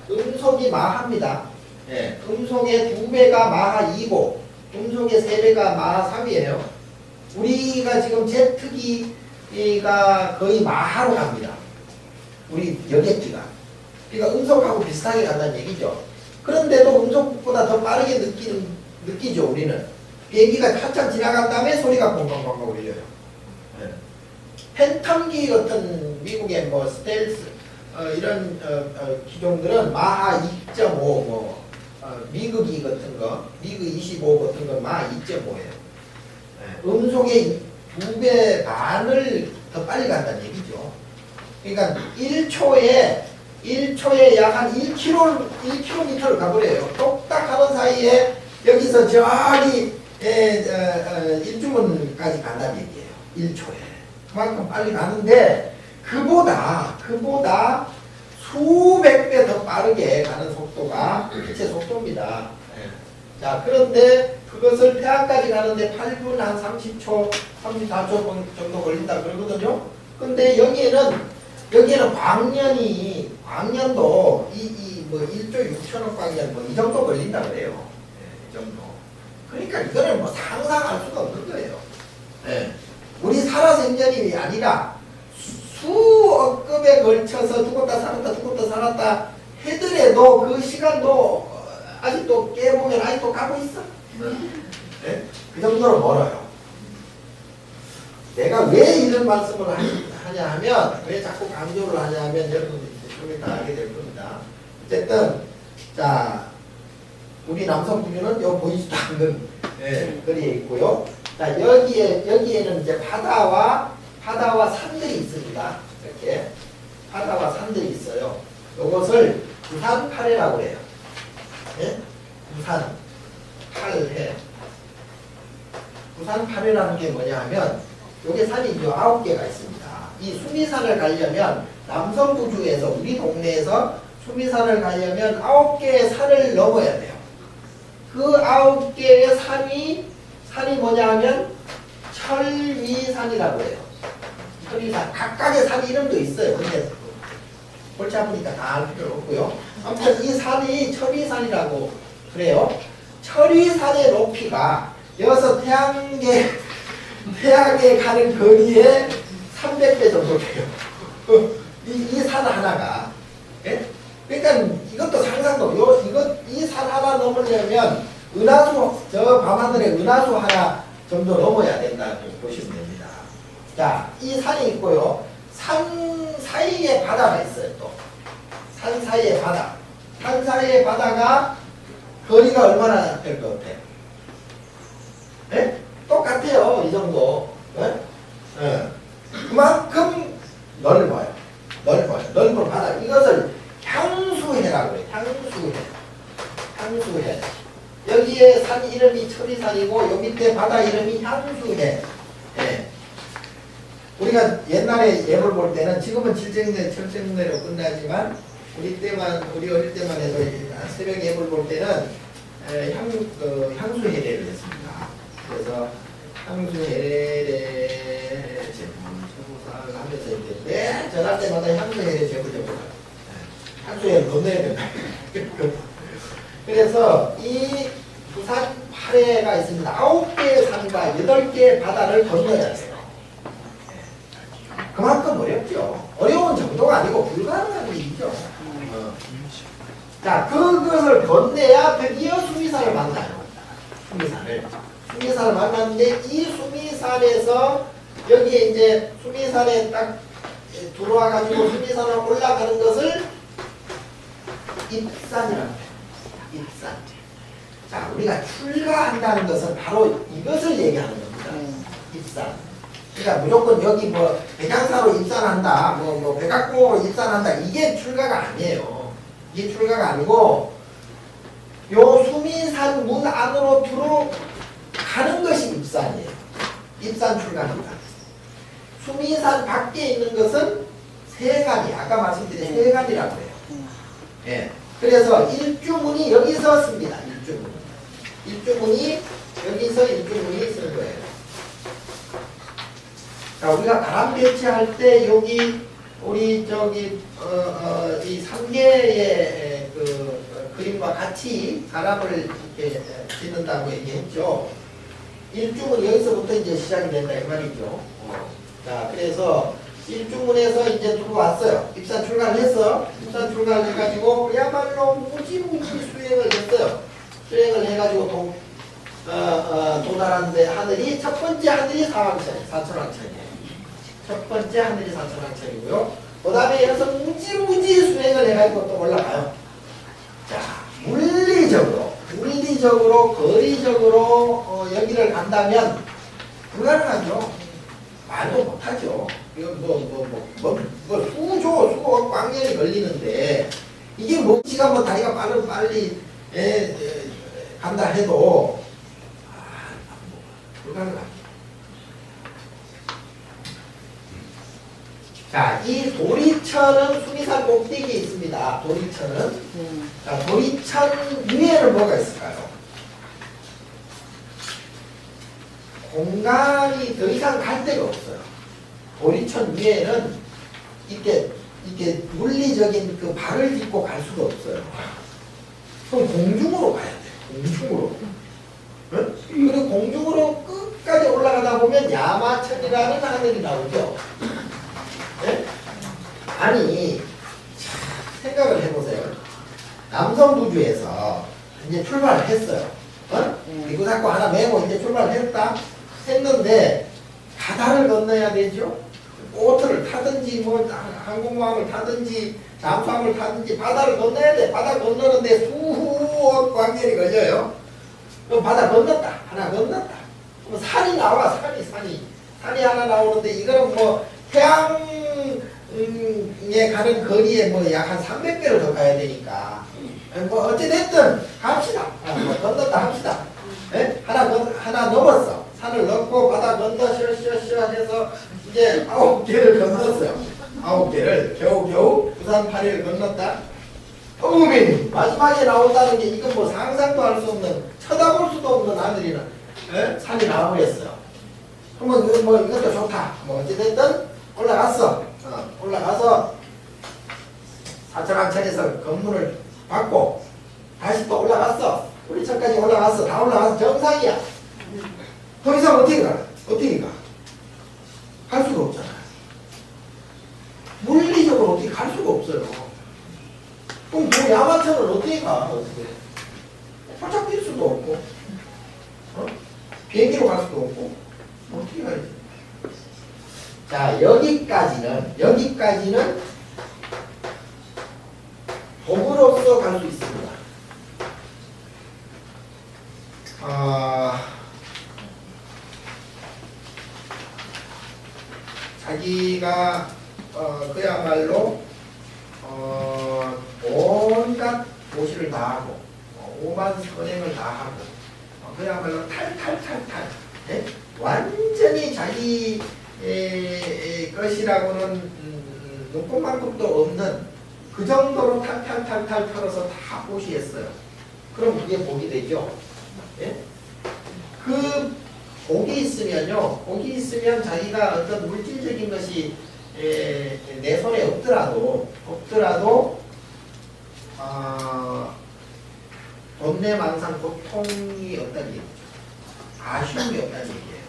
음속이 마하입니다. 예, 음속의 2배가 마하 2고 음속의 3배가 마하 3이에요. 우리가 지금 제트기가 거의 마하로 갑니다. 우리 여객기가. 그러니까 음속하고 비슷하게 간다는 얘기죠. 그런데도 음속보다 더 빠르게 느끼죠, 우리는. 비행기가 한참 지나간 다음에 소리가 뻥뻥뻥뻥 울려요. 네. 팬텀기 같은 미국의 뭐 스텔스 이런 기종들은 마하 2.5 미그기 같은 거, 미그 25 같은 거 마하 2.5예요. 네. 음속의 2배 반을 더 빨리 간다는 얘기죠. 그러니까 1초에 약 한 1km를 가버려요. 똑딱 하는 사이에 여기서 저기 일주문까지 간다는 얘기예요. 1초에. 그만큼 빨리 가는데 그보다 수백 배 더 빠르게 가는 속도가 빛의 속도입니다. 자, 그런데 그것을 태양까지 가는데 8분 한 30초, 34초 정도 걸린다 그러거든요. 근데 여기에는 광년도 뭐 1조 6천억 광년 뭐 이 정도 걸린다 그래요. 이 정도. 그러니까 이거는 뭐 상상할 수가 없는 거예요. 우리 살아생전이 아니라 수억 급에 걸쳐서 죽었다 살았다 해더라도 그 시간도 아직도 깨보면 아직도 가고 있어. 그 정도로 멀어요. 내가 왜 이런 말씀을 하냐 하면, 왜 자꾸 강조를 하냐 하면 여러분들이 좀 이따 알게 될 겁니다. 어쨌든, 자, 우리 남성분유는 요 보이지도 않는 거리에 있고요. 자, 여기에는 이제 바다와 산들이 있습니다. 이렇게. 바다와 산들이 있어요. 요것을 부산 팔해라고 해요. 예? 부산 팔해. 부산 팔해라는 게 뭐냐 하면, 요게 산이 9개가 있습니다. 이 수미산을 가려면 남성부주에서 우리 동네에서 수미산을 가려면 9개의 산을 넘어야 돼요. 그 9개의 산이 뭐냐 하면 철위산이라고 해요. 철위산. 각각의 산 이름도 있어요. 근데 골치 아프니까 다 알 필요는 없고요. 아무튼 이 산이 철위산이라고 그래요. 철위산의 높이가 여기서 태양에 가는 거리에 300배 정도 돼요. 이 산 하나가. 예? 그러니까 이것도 상상도, 이 산 하나 넘으려면 저 밤하늘에 은하수 하나 정도 넘어야 된다고 보시면 됩니다. 자, 이 산이 있고요. 산 사이에 바다가 있어요, 또. 산 사이에 바다. 산 사이에 바다가 거리가 얼마나 될 것 같아요? 예? 똑같아요, 이 정도. 예? 예. 그만큼 넓은 바다. 이것을 향수해라고 해요. 향수해. 향수해. 여기에 산 이름이 천리산이고 요 밑에 바다 이름이 향수해. 예. 우리가 옛날에 앱을 볼 때는 지금은 칠정내로 끝나지만 우리 어릴 때만 해도 새벽 앱을 볼 때는 향수해례를 했습니다. 그래서 향수해례 제품 초보사를 하면서 이제 매 전할 때마다 향수해례 제품 향수해례를 건너야 된다. 그래서 이 부산 8회가 있습니다. 9개의 산과 8개의 바다를 건너야 해요. 그만큼 어렵죠. 어려운 정도가 아니고 불가능한 일이죠. 자, 그것을 건너야 드디어 수미산을 만나요. 수미산을 만났는데 이 수미산에서 여기에 이제 수미산에 딱 들어와 가지고 수미산을 올라가는 것을 입산이라고 해요. 입산. 자, 우리가 출가한다는 것은 바로 이것을 얘기하는 겁니다. 입산. 그러니까 무조건 여기 뭐 백양사로 입산한다, 뭐 백악공으로 입산한다, 이게 출가가 아니에요. 이게 출가가 아니고 요 수미산 문 안으로 들어가는 것이 입산이에요. 입산 출가입니다. 수미산 밖에 있는 것은 세간이, 아까 말씀드린 세간이라고 해요. 예. 그래서 일주문이 여기서 씁니다. 일주문이 여기서 일주문이 쓰는 거예요. 자, 우리가 바람 배치할 때 여기 우리 저기 이 3개의 그 그림과 같이 바람을 이렇게 짓는다고 얘기했죠. 일주문 여기서부터 이제 시작이 된다 이 말이죠. 자, 그래서 일주문에서 이제 들어왔어요. 입산 출가를 했어. 입산 출가를 해가지고 그야말로 무지무지 수행을 했어요. 수행을 해가지고 도달하는데 하늘이 첫 번째 하늘이 사천왕천이에요. 첫 번째 하늘이 사천왕천이고요. 그 다음에 여기서 무지무지 수행을 해가지고 또 올라가요. 자, 물리적으로 거리적으로 여기를 간다면 불가능하죠. 말도 못하죠. 이거 수고 광년이 걸리는데 이게 뭐 시간 뭐 다리가 빨리 간다 해도 불가능합니다. 자, 이 도리천은 수미산 꼭대기에 있습니다. 도리천은. 자, 도리천 위에는 뭐가 있을까요? 공간이 더 이상 갈 데가 없어요. 도리천 위에는 이렇게 물리적인 그 발을 딛고 갈 수가 없어요. 그럼 공중으로 가야 돼. 공중으로. 응? 그리고 공중으로 끝까지 올라가다 보면 야마천이라는 하늘이 나오죠. 네? 아니, 생각을 해보세요. 남성부주에서 이제 출발을 했어요. 이거 잡고 하나 메고 이제 출발을 했는데 바다를 건너야 되죠. 보트를 타든지 뭐 항공모함을 타든지 잠수함을 타든지 바다를 건너야 돼. 바다 건너는데 수억 광년이 걸려요. 그럼 바다 건넜다. 하나 건넜다. 그럼 산이 나와. 산이 하나 나오는데 이거는 뭐 태양에 가는 거리에 뭐 약 한 300배를 더 가야 되니까 뭐 어찌됐든 갑시다. 뭐 건넜다 합시다. 네? 하나 넘었어. 산을 넘고 바다 건너 셔 해서 이제 9개를 건넜어요. 9개를 겨우 부산 8회를 건넜다. 어머니 마지막에 나온다는 게 이건 뭐 상상도 할 수 없는, 쳐다볼 수도 없는 하늘이나 산이 나와버렸어요. 그러면 뭐 이것도 좋다. 뭐 어찌됐든 올라갔어. 올라가서 사천왕천에서 건물을 받고 다시 또 올라갔어. 우리 천까지 올라갔어. 다 올라가서 정상이야. 더 이상 어떻게 가? 갈 수가 없잖아. 물리적으로 어떻게 갈 수가 없어요. 그럼 그 야마천을 어떻게 가? 살짝 뛸 수도 없고, 비행기로 갈 수도 없고, 어떻게 가야지? 자, 여기까지는 도구로서 갈 수 있습니다. 자기가 그야말로 온 짓을 다 하고 오만 선행을 다 하고 그야말로 탈탈탈탈 완전히 자기 것이라고는 눈꽃만큼도 없는 그 정도로 탈탈탈탈 털어서 다 보시했어요. 그럼 그게 복이 되죠. 예? 그 복이 있으면요, 복이 있으면 자기가 어떤 물질적인 것이 내 손에 없더라도 돈내망상 고통이 없다는 얘기죠. 아쉬움이 없다는 얘기예요.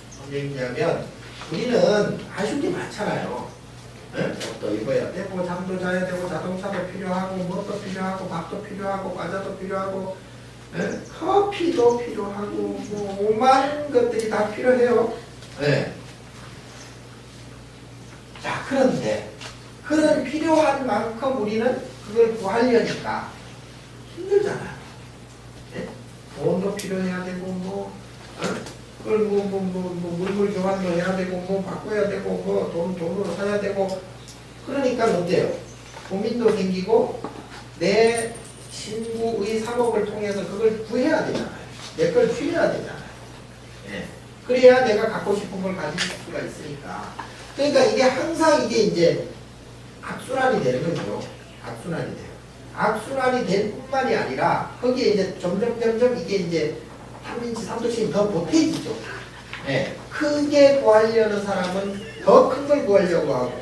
무슨 얘기냐면 우리는 아쉬운 게 많잖아요. 옷도 입어야 되고 잠도 자야 되고 자동차도 필요하고 뭣도 필요하고 밥도 필요하고 과자도 필요하고 커피도 필요하고 뭐 오만 것들이 다 필요해요. 자, 그런데 그런 필요한 만큼 우리는 그걸 구하려니까 힘들잖아요. 돈도 필요해야 되고 그걸 물물 교환도 해야 되고 바꿔야 되고 돈으로 사야 되고 그러니까 어때요? 고민도 생기고 내 친구의 사목을 통해서 그걸 구해야 되잖아요. 내 걸 필요해야 되잖아요. 그래야 내가 갖고 싶은 걸 가질 수가 있으니까. 그러니까 이게 항상 이게 이제 악순환이 되는 거죠. 악순환이 돼요. 악순환이 될 뿐만이 아니라 거기에 이제 점점 이게 이제 3인치 3도씩 더 보태지죠. 크게 구하려는 사람은 더 큰 걸 구하려고 하고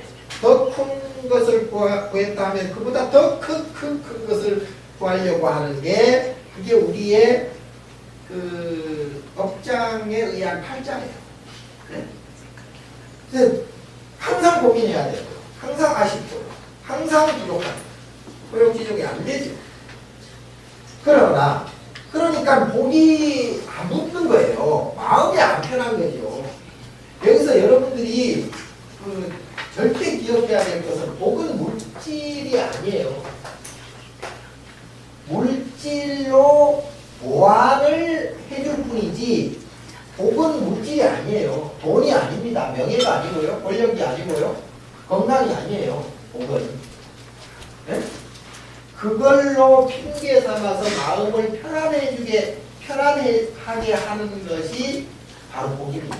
더 큰 것을 구했다 하면 그보다 더 큰 것을 구하려고 하는 게 그게 우리의 그 업장에 의한 팔자예요. 그래서 항상 고민해야 되고 항상 아쉽고 항상 부족하고 호용지족이 안 되죠. 그러니까 복이 안 붙는 거예요. 마음이 안 편한 거죠. 여기서 여러분들이 절대 기억해야 될 것은 복은 물질이 아니에요. 물질로 보완을 해줄 뿐이지 복은 물질이 아니에요. 돈이 아닙니다. 명예가 아니고요. 권력이 아니고요. 건강이 아니에요. 복은. 그걸로 핑계 삼아서 마음을 편안하게 하는 것이 바로 복입니다.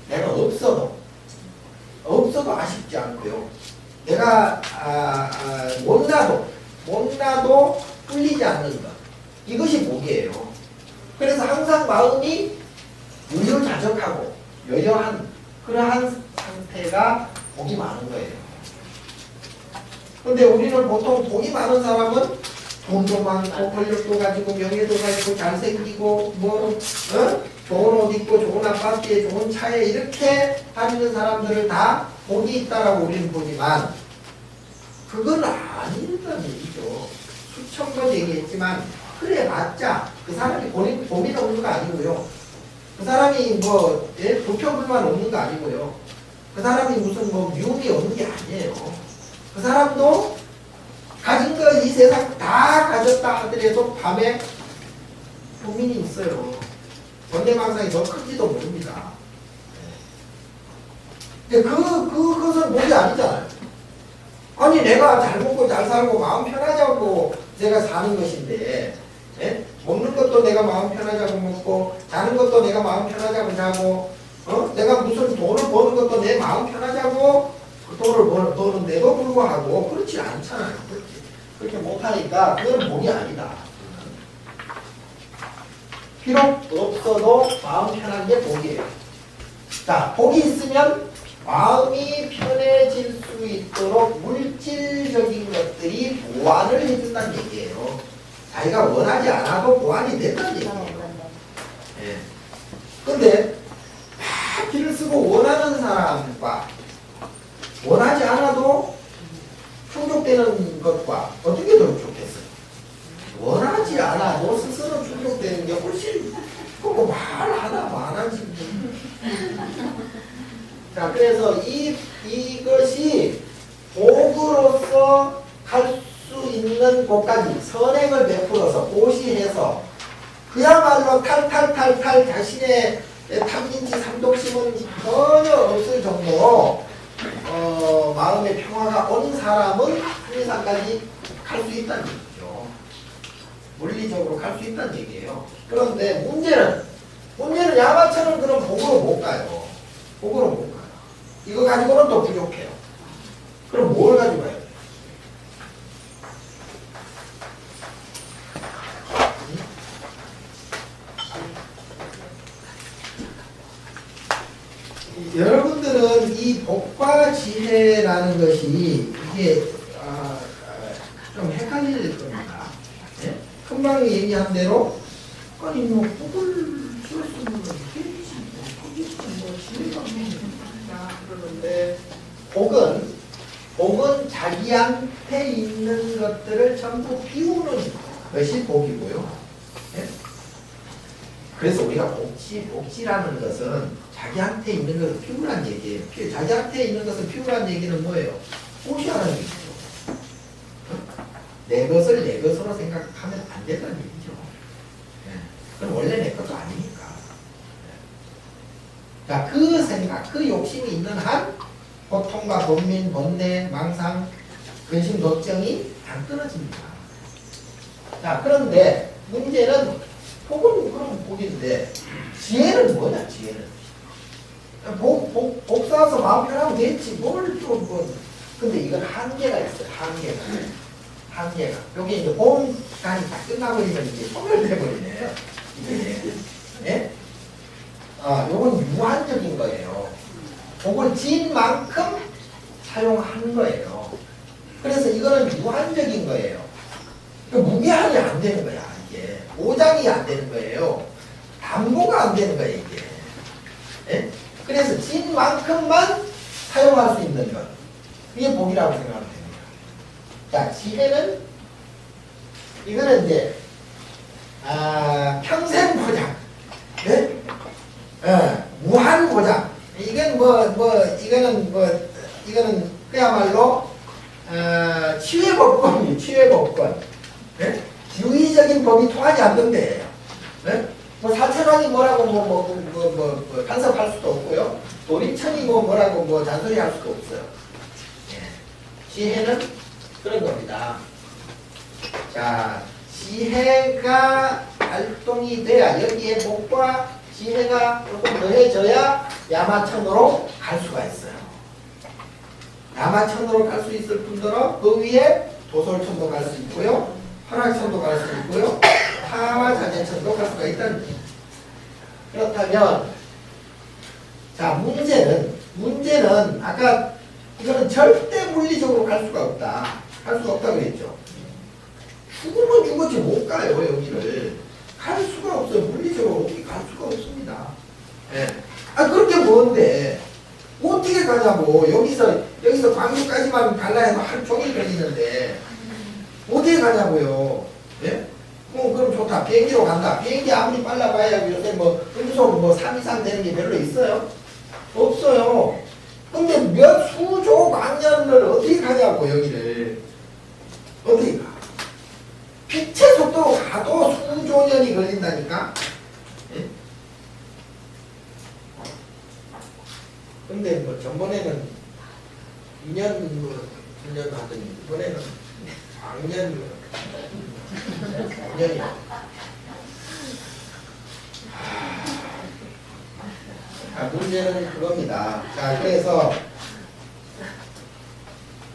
내가 없어도 아쉽지 않고요. 내가 못나도 꿀리지 않는 것. 이것이 복이에요. 그래서 항상 마음이 유유자적하고 여여한 그러한 상태가 복이 많은 거예요. 근데 우리는 보통 복이 많은 사람은 돈도 많고 권력도 가지고 명예도 가지고 잘생기고 좋은 옷 입고 좋은 아파트에 좋은 차에 이렇게 다니는 사람들을 다 복이 있다라고 우리는 보지만 그건 아니라는 얘기죠. 수천 번 얘기했지만 그래 맞자 그 사람이 고민 없는 거 아니고요. 그 사람이 불평불만 없는 거 아니고요. 그 사람이 무슨 미움이 없는 게 아니에요. 그 사람도 가진 거 이 세상 다 가졌다 하더라도 밤에 고민이 있어요. 전대망상이 더 큰지도 모릅니다. 근데 그것은 복이 아니잖아요. 아니 내가 잘 먹고 잘 살고 마음 편하자고 내가 사는 것인데 먹는 것도 내가 마음 편하자고 먹고 자는 것도 내가 마음 편하자고 자고 내가 무슨 돈을 버는 것도 내 마음 편하자고 그 돈을 버는데도 불구하고 그렇지 않잖아요. 그렇게 못하니까 그건 복이 아니다. 비록 없어도 마음 편한 게 복이에요. 자, 복이 있으면 마음이 편해질 수 있도록 물질적인 것들이 보완을 해준다는 얘기예요. 자기가 원하지 않아도 보완이 된다는 얘기예요. 근데 다 길을 쓰고 원하는 사람과 원하지 않아도 충족되는 것과 어떻게 더 좋겠어요? 원하지 않아도 스스로 충족되는 게 훨씬 그거 말하다 말하지. 자, 그래서 이것이 복으로서 갈 수 있는 곳까지 선행을 베풀어서 보시해서 그야말로 탈탈탈탈 자신의 탐진치 삼독심은 전혀 없을 정도로 마음의 평화가 온 사람은 한리산까지 갈 수 있다는 얘기죠. 물리적으로 갈 수 있다는 얘기예요. 그런데 문제는 야마천은 그럼 복으로 못 가요. 복으로 못 가요. 이거 가지고는 또 부족해요. 그럼 뭘 가지고 가야 돼요? 여러분들은 이 복과 지혜라는 것이 이게 좀 헷갈릴 겁니다. 네? 금방 얘기한 대로 아니 뭐 복을 쓰면 되지 뭐 지혜가 뭐냐 그러는데 복은 자기한테 있는 것들을 전부 비우는 것이 복이고요. 네? 그래서 우리가 복지라는 것은 자기한테 있는 것을 피우라는 얘기예요. 자기한테 있는 것을 피우라는 얘기는 뭐예요? 무시하라는 얘기죠. 내 것을 내 것으로 생각하면 안 된다는 얘기죠. 네. 그건 원래 내 것도 아니니까. 네. 자, 그 생각, 그 욕심이 있는 한 고통과 번민, 번뇌, 망상, 근심, 걱정이 안 끊어집니다. 자, 그런데 문제는 복은 그럼 복인데 지혜는 뭐냐, 지혜는. 복 쌓아서 마음 편하면 됐지. 뭘 좀 뭐. 근데 이건 한계가 있어요. 한계가. 여기 이제 봄 시간이 다 끝나버리면 이제 소멸돼버리네요. 이게. 예? 요건 유한적인 거예요. 복을 진 만큼 사용하는 거예요. 그래서 이거는 유한적인 거예요. 무게함이 안 되는 거야, 이게. 오장이 안 되는 거예요. 담보가 안 되는 거예요, 이게. 예? 그래서 진 만큼만 사용할 수 있는 것. 그게 복이라고 생각하면 됩니다. 자, 지혜는, 이거는 이제, 평생 보장. 네? 무한 보장. 이거는 그야말로, 치유의 법권이에요, 치유의 법권. 네? 유의적인 법이 통하지 않는데, 네? 뭐 사천왕이 뭐라고 간섭할 수도 없고요. 도리천이 뭐라고 잔소리할 수도 없어요. 예. 지혜는 그런 겁니다. 자, 지혜가 활동이 돼야 여기에 복과 지혜가 조금 더해져야 야마천으로 갈 수가 있어요. 야마천으로 갈 수 있을 뿐더러 그 위에 도솔천도 갈 수 있고요. 화락천도 갈 수 있고요. 타와 자재천도 갈 수가 있다는 거예요. 그렇다면 자, 문제는 아까 이거는 절대 물리적으로 갈 수가 없다. 갈 수가 없다고 그랬죠. 죽으면 죽었지 못 가요, 여기를. 갈 수가 없어요. 물리적으로 어떻게 갈 수가 없습니다. 예. 그렇게 뭔데 어떻게 가냐고. 여기서 광주까지만 갈라 해도 하루 종일 걸리는데 어떻게 가냐고요. 예? 그럼 좋다. 비행기로 간다. 비행기 아무리 빨라봐야 요새 음속 3 이상 되는 게 별로 있어요? 없어요. 근데 몇 수조 광년을 어떻게 가냐고, 여기를. 어떻게 가? 빛의 속도로 가도 수조 년이 걸린다니까? 예? 근데 전번에는 2년 1년 하더니 이번에는 광년 5년이요. 문제는 그겁니다. 자, 그래서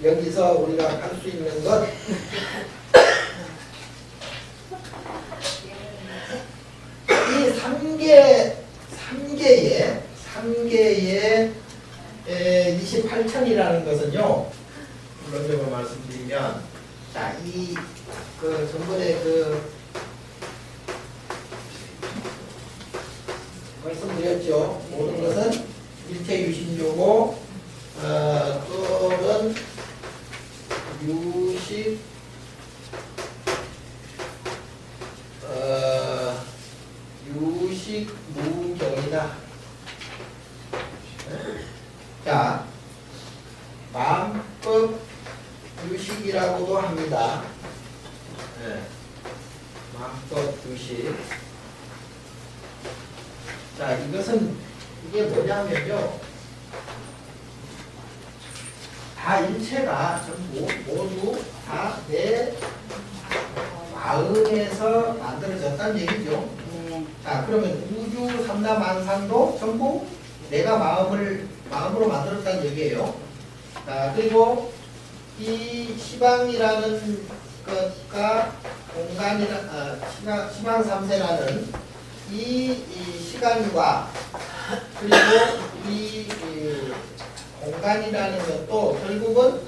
여기서 우리가 할 수 있는 것 이 3개의 28천이라는 것은요, 물론적으로 말씀드리면, 자, 전번에 말씀드렸죠. 모든 것은 일체유심조고, 또는 유식무경이다. 자, 마음법 유식이라고도 합니다. 네. 마음법 유식. 자, 이게 뭐냐면요. 다 일체가 전부 모두 다 내 마음에서 만들어졌다는 얘기죠. 네. 자, 그러면 우주 삼다만상도 전부 내가 마음으로 만들었다는 얘기예요. 자, 그리고 이 시방이라는 것과 공간이나 시방 삼세라는 이 시간과 그리고 이 공간이라는 것도 결국은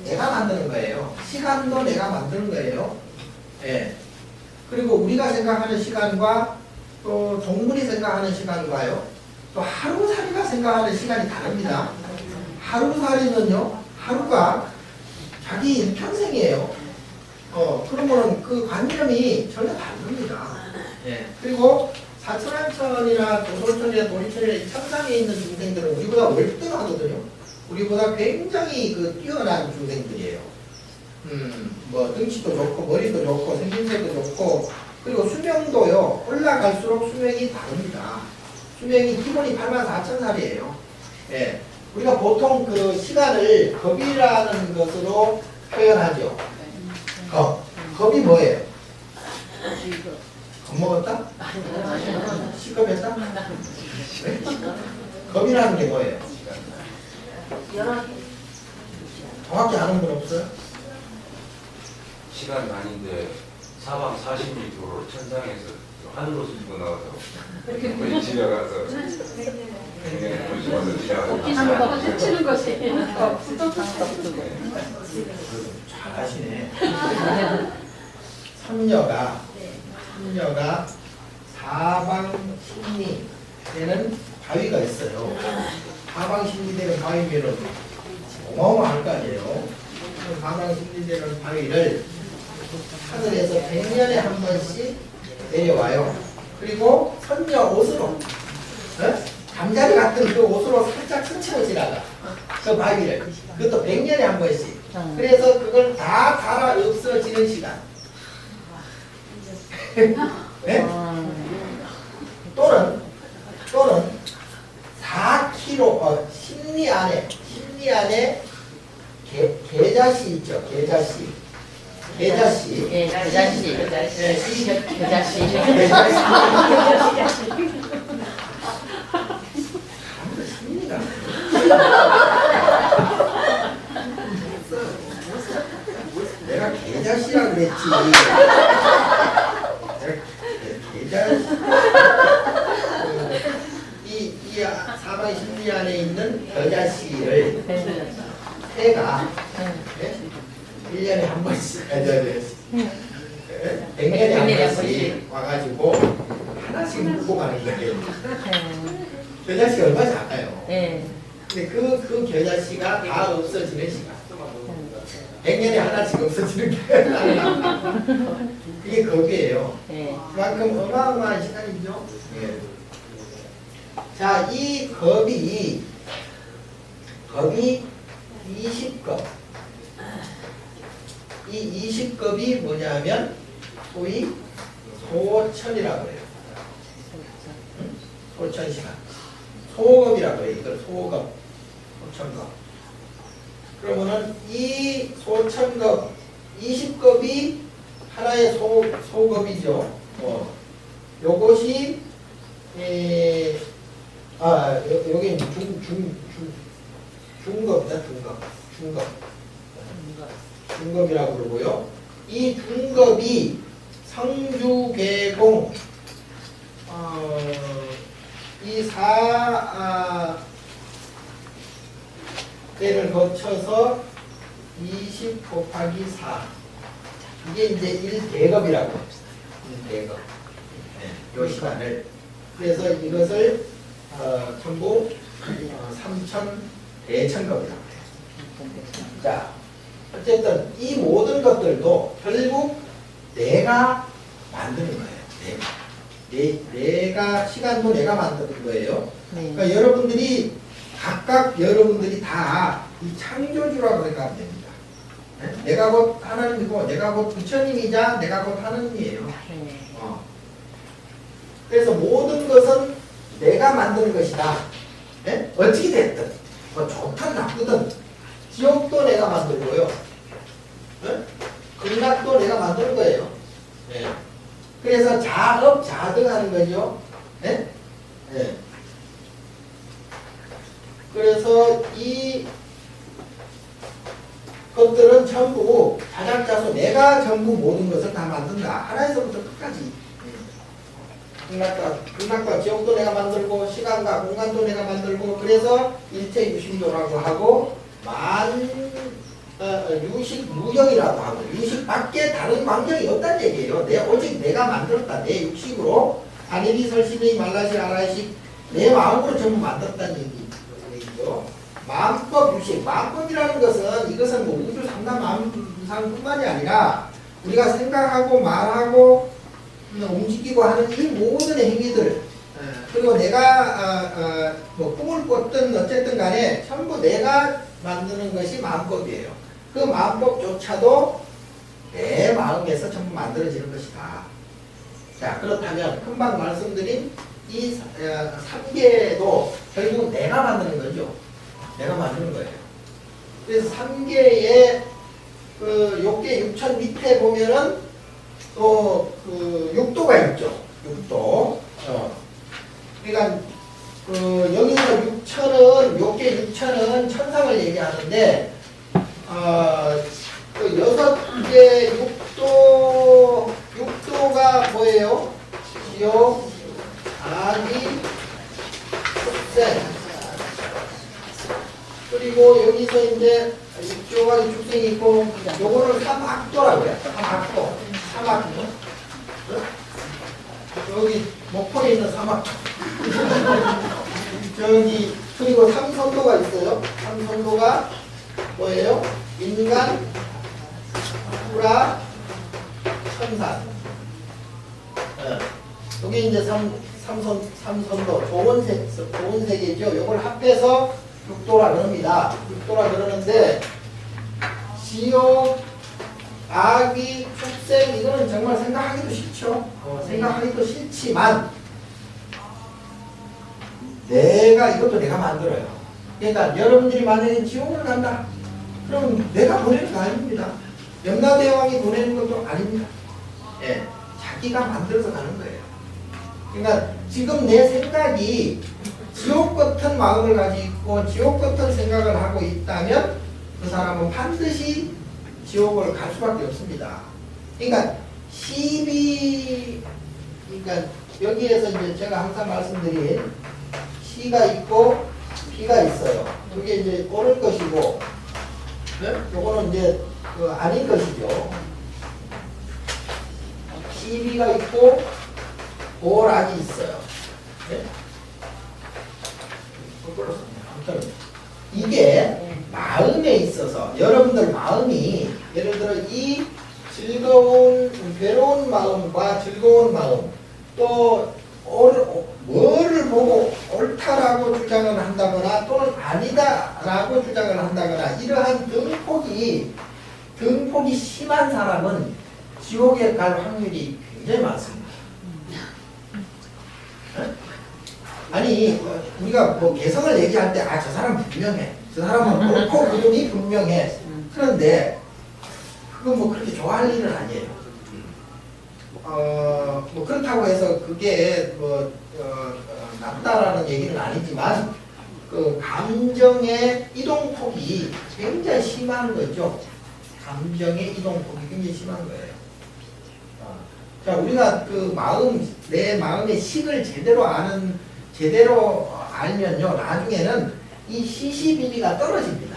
내가 만드는 거예요. 시간도 내가 만드는 거예요. 예. 그리고 우리가 생각하는 시간과 또 동물이 생각하는 시간과요. 또 하루살이가 생각하는 시간이 다릅니다. 하루살이는요. 하루가 자기 일평생이에요. 그러면 그 관념이 전혀 다릅니다. 예. 그리고 사천왕천이나 도솔천이나 도리천이나 이 천상에 있는 중생들은 우리보다 월등하거든요. 우리보다 굉장히 뛰어난 중생들이에요. 뭐 등치도 좋고 머리도 좋고 생김새도 좋고 그리고 수명도요 올라갈수록 수명이 다릅니다. 수명이 기본이 84,000살이에요. 예. 우리가 보통 그 시간을 겁이라는 것으로 표현하죠. 겁이 뭐예요? 겁먹었다? 시겁했다? 네? 겁이라는 게 뭐예요? 정확히 아는 분 없어요? 시간이 아닌데 사방 40m로 천상에서 하늘로 쏘고 나와서 거의 집에 가서 그냥 보시면서 지나가서 치는 것이. 잘하시네. 선녀가 사방 심리 되는 바위가 있어요. 사방 심리 되는 바위면은 어마어마할 거 아니에요. 사방 심리 되는 바위를 하늘에서 100년에 한 번씩 내려와요. 그리고 선녀 옷으로 잠자리 같은 그 옷으로 살짝 스치고 지나가. 그 바위를. 그것도 100년에 한 번씩. 그래서 그걸 다 갈아 없어지는 시간. 네? 또는 4km 심리 안에 계자씨 있죠. 계자씨. 계자씨. 계자씨. 심리가. 내가 계자씨라 그랬지. 계자씨. 이 사방 심리 안에 있는 여자씨를 해가 1년에 한 번씩, 100년에 한 번씩 와가지고 하나씩 물고 가는 거예요. 겨자씨 얼마 작아요. 근데 그 겨자씨가 다 없어지는 시간. 100년에 하나씩 없어지는 게 그게 겁이에요. 그만큼 어마어마한 시간이죠. 자, 이 겁이 20겁. 이 20겁이 뭐냐면 소위 소천이라고 해요. 소천시간. 소겁이라고 해요. 이걸 소겁. 소천겁. 그러면은 이 소천겁 20겁이 하나의 소겁이죠. 요것이 여기 중겁이다. 중겁이라고 그러고요. 이 중겁이 성주계공 이 4대를 거쳐서 20 곱하기 4 이게 이제 1대겁이라고 합시다. 1대겁. 요 시간을. 그래서 이것을 전부 3,000대천겁이라고 해요. 자, 어쨌든 이 모든 것들도 결국 내가 만드는 거예요. 내가 시간도 내가 만드는 거예요. 그러니까 각각 여러분들이 다 이 창조주라고 생각하면 됩니다. 내가 곧 하나님이고 내가 곧 부처님이자 내가 곧 하나님이에요. 그래서 모든 것은 내가 만드는 것이다. 어찌 됐든 뭐 좋든 나쁘든 지옥도 내가 만들고요. 네? 극락도 내가 만드는 거예요. 네. 그래서 자업자득하는 거죠. 네? 네. 그래서 이 것들은 전부 자작자수 내가 전부 모든 것을 다 만든다. 하나에서부터 끝까지. 극락과 지옥도 내가 만들고 시간과 공간도 내가 만들고 그래서 일체유심도라고 하고 유식 무형이라고 하고 유식 밖에 다른 환경이 없다는 얘기예요. 오직 내가 만들었다. 내 육식으로 아니리 설신이 말라시 아라이식 내 마음으로 전부 만들었다는 얘기죠. 마음법 유식. 마음법이라는 것은 이것은 뭐 우주 삼단 마음상뿐만이 아니라 우리가 생각하고 말하고 움직이고 하는 이 모든 행위들 그리고 내가 뭐 꿈을 꿨든 어쨌든 간에 전부 내가 만드는 것이 마음법이에요. 그 마음법조차도 내 마음에서 전부 만들어지는 것이다. 자, 그렇다면 금방 말씀드린 이 3개도 결국 내가 만드는 거죠. 내가 만드는 거예요. 그래서 3개의 그 욕계 6천 밑에 보면은 또 그 6도가 있죠. 6도. 그러니까 그 여기서 6천은 욕계 6천은 천상을 얘기하는데 그 6개 6도가 뭐예요? 지옥, 아기, 축생. 그리고 여기서 이제 지옥아기 축생이 있고 요거를 삼악도라고요. 삼악도. 여기 목포에 있는 삼악도. 저기 그리고 삼선도가 있어요. 삼선도가 뭐예요? 인간, 후라, 천산. 여기 이제 삼선도 좋은 세계죠. 요걸 합해서 육도라 그럽니다. 육도라 그러는데 지옥, 아기, 축생 이거는 정말 생각하기도 싫죠. 생각하기도 싫지만 이것도 내가 만들어요. 그러니까 여러분들이 만약에 지옥을 간다. 그럼 내가 보내는 거 아닙니다. 염라대왕이 보내는 것도 아닙니다. 예, 자기가 만들어서 가는 거예요. 그러니까 지금 내 생각이 지옥 같은 마음을 가지고 있고 지옥 같은 생각을 하고 있다면 그 사람은 반드시 지옥을 갈 수밖에 없습니다. 그러니까 그러니까 여기에서 이제 제가 항상 말씀드린 시가 있고 비가 있어요. 그게 이제 옳을 것이고, 네? 요거는 이제 그 아닌 것이죠. 시비가 있고 오락이 있어요. 네? 아무튼 이게 마음에 있어서 여러분들 마음이 예를 들어 이 즐거운 괴로운 마음과 즐거운 마음 또 뭐를 보고 옳다라고 주장을 한다거나 또는 아니다라고 주장을 한다거나 이러한 등폭이 심한 사람은 지옥에 갈 확률이 굉장히 많습니다. 아니 우리가 뭐 개성을 얘기할 때 저 사람 분명해. 저 사람은 옳고 그름이 분명해. 그런데 그건 뭐 그렇게 좋아할 일은 아니에요. 뭐 그렇다고 해서 그게 나쁘다라는 얘기는 아니지만 그 감정의 이동폭이 굉장히 심한 거죠. 감정의 이동폭이 굉장히 심한 거예요. 자, 우리가 그 내 마음의 식을 제대로 알면요, 나중에는 이 시시비비가 떨어집니다.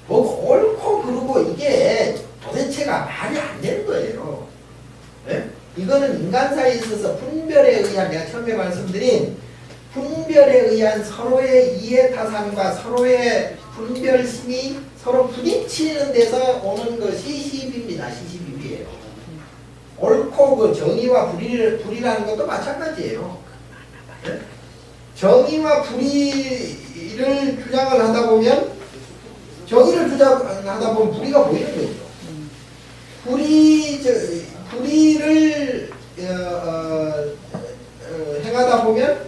뭐 옳고 그르고 이게 도대체가 말이 안 되는 거예요. 네? 이거는 인간사에 있어서 분별에 의한, 내가 처음에 말씀드린 분별에 의한 서로의 이해타산과 서로의 분별심이 서로 부딪히는 데서 오는 것이 시비입니다. 시시비비예요. 옳고 그 정의와 불의라는 것도 마찬가지예요. 네? 정의와 불의를 주장을 하다 보면 정의를 주장하다 보면 불의가 보이는 거죠. 불의를 행하다 보면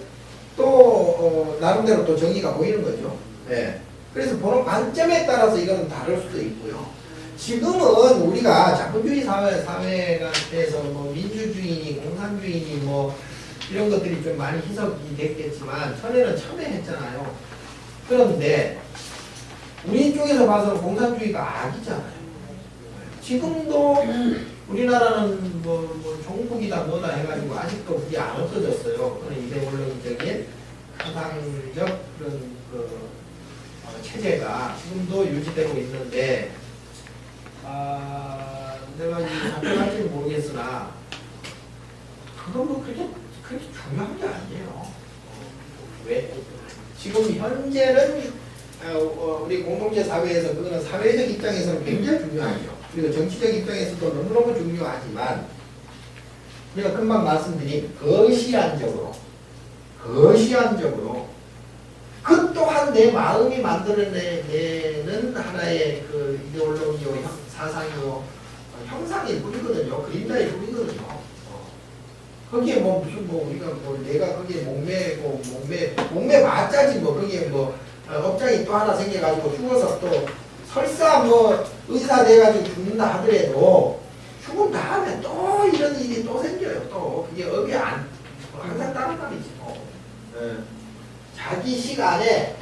또 나름대로 또 정의가 보이는 거죠. 네. 그래서 보는 관점에 따라 따라서 이건 다를 수도 있고요. 지금은 우리가 자본주의 사회가 돼서 뭐 민주주의니 공산주의니 뭐 이런 것들이 좀 많이 희석이 됐겠지만 전에는 첨예했잖아요. 그런데 우리 쪽에서 봐서는 공산주의가 악이잖아요. 지금도 우리나라는 뭐 종북이다 뭐다 해가지고 아직도 그게 안 없어졌어요. 그런 이데올로기적인 사상적 그런 체제가 지금도 유지되고 있는데 내가 이제 답변할지는 모르겠으나 그건 뭐 그렇게 중요한 게 아니에요. 왜? 지금 현재는 우리 공동체 사회에서 그거는 사회적 입장에서는 굉장히 중요하죠. 그리고 정치적 입장에서도 너무너무 중요하지만 제가 금방 말씀드린 거시안적으로 그 또한 내 마음이 만들어내는 하나의 그 이데올로기요 사상이요 형상일 뿐이거든요. 그림자일 뿐이거든요. 거기에 뭐 무슨 뭐 우리가 뭐 내가 거기에 목매 맞자지 뭐 거기에 뭐 업장이 또 하나 생겨가지고 죽어서 또 설사 뭐 의사 돼가지고 죽는다 하더라도 죽은 다음에 또 이런 일이 또 생겨요. 또 그게 업이 항상 다른 말이지 뭐. 자기 시간에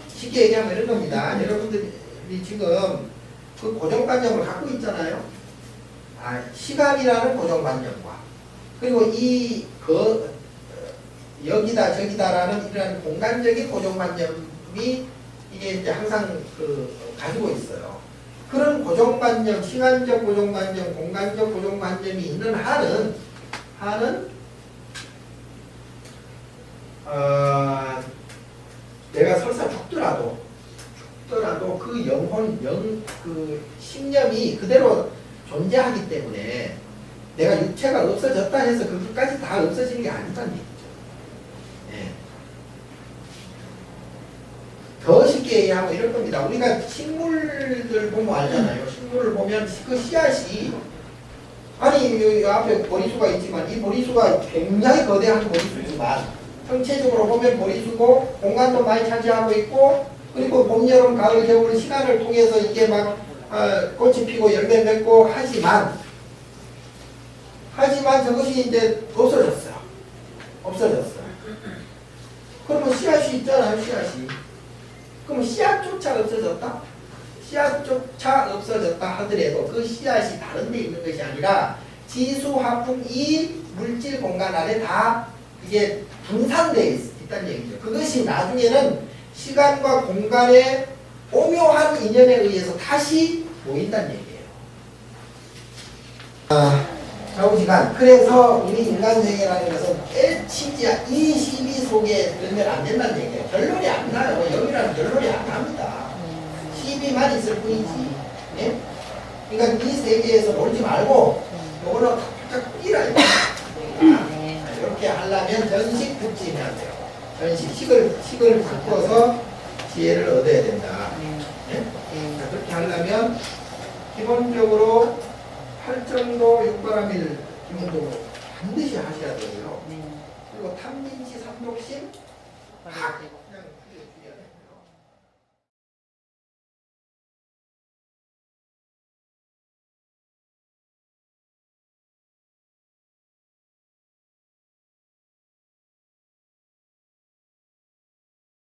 쉽게 얘기하면 이런 겁니다. 여러분들이 지금 그 고정관념을 갖고 있잖아요. 시간이라는 고정관념과 그리고 여기다 저기다라는 이런 공간적인 고정관념이 이게 이제 항상 가지고 있어요. 그런 고정관념, 시간적 고정관념, 공간적 고정관념이 있는 한은 내가 설사 죽더라도 그 그 신념이 그대로 존재하기 때문에 내가 육체가 없어졌다 해서 그것까지 다 없어지는 게 아니다는 얘기죠. 네. 더 쉽게 얘기하면 이럴 겁니다. 우리가 식물들 보면 알잖아요. 식물을 보면 그 씨앗이 이 앞에 보리수가 있지만 이 보리수가 굉장히 거대한 보리수지만 전체적으로 보면 보리수고 공간도 많이 차지하고 있고 그리고 봄, 여름, 가을, 겨울 시간을 통해서 이게 막 꽃이 피고 열매 맺고 하지만 저것이 이제 없어졌어요. 그러면 씨앗이 있잖아요. 씨앗이. 그럼 씨앗조차 없어졌다? 씨앗조차 없어졌다 하더라도 그 씨앗이 다른 데 있는 것이 아니라 지수, 화풍, 이 물질 공간 안에 다 이게 분산되어 있다는 얘기죠. 그것이 나중에는 시간과 공간의 오묘한 인연에 의해서 다시 모인다는 얘기예요. 좌우지간. 그래서 우리 인간생이라는 것은 이 시비 속에 들면 안 된다는 얘기예요. 결론이 안 나요. 여기라는 결론이 안 납니다. 시비만 있을 뿐이지. 예? 그러니까 이 세계에서 놀지 말고 이걸로 탁탁 뛰라. 이렇게 하려면 전식 북지해야 돼요. 전식, 식을 바꿔서 지혜를 얻어야 된다. 예? 자, 그렇게 하려면 기본적으로 8정도 육바람일 기본적으로 반드시 하셔야 되고요. 그리고 탐진치 삼독심 그냥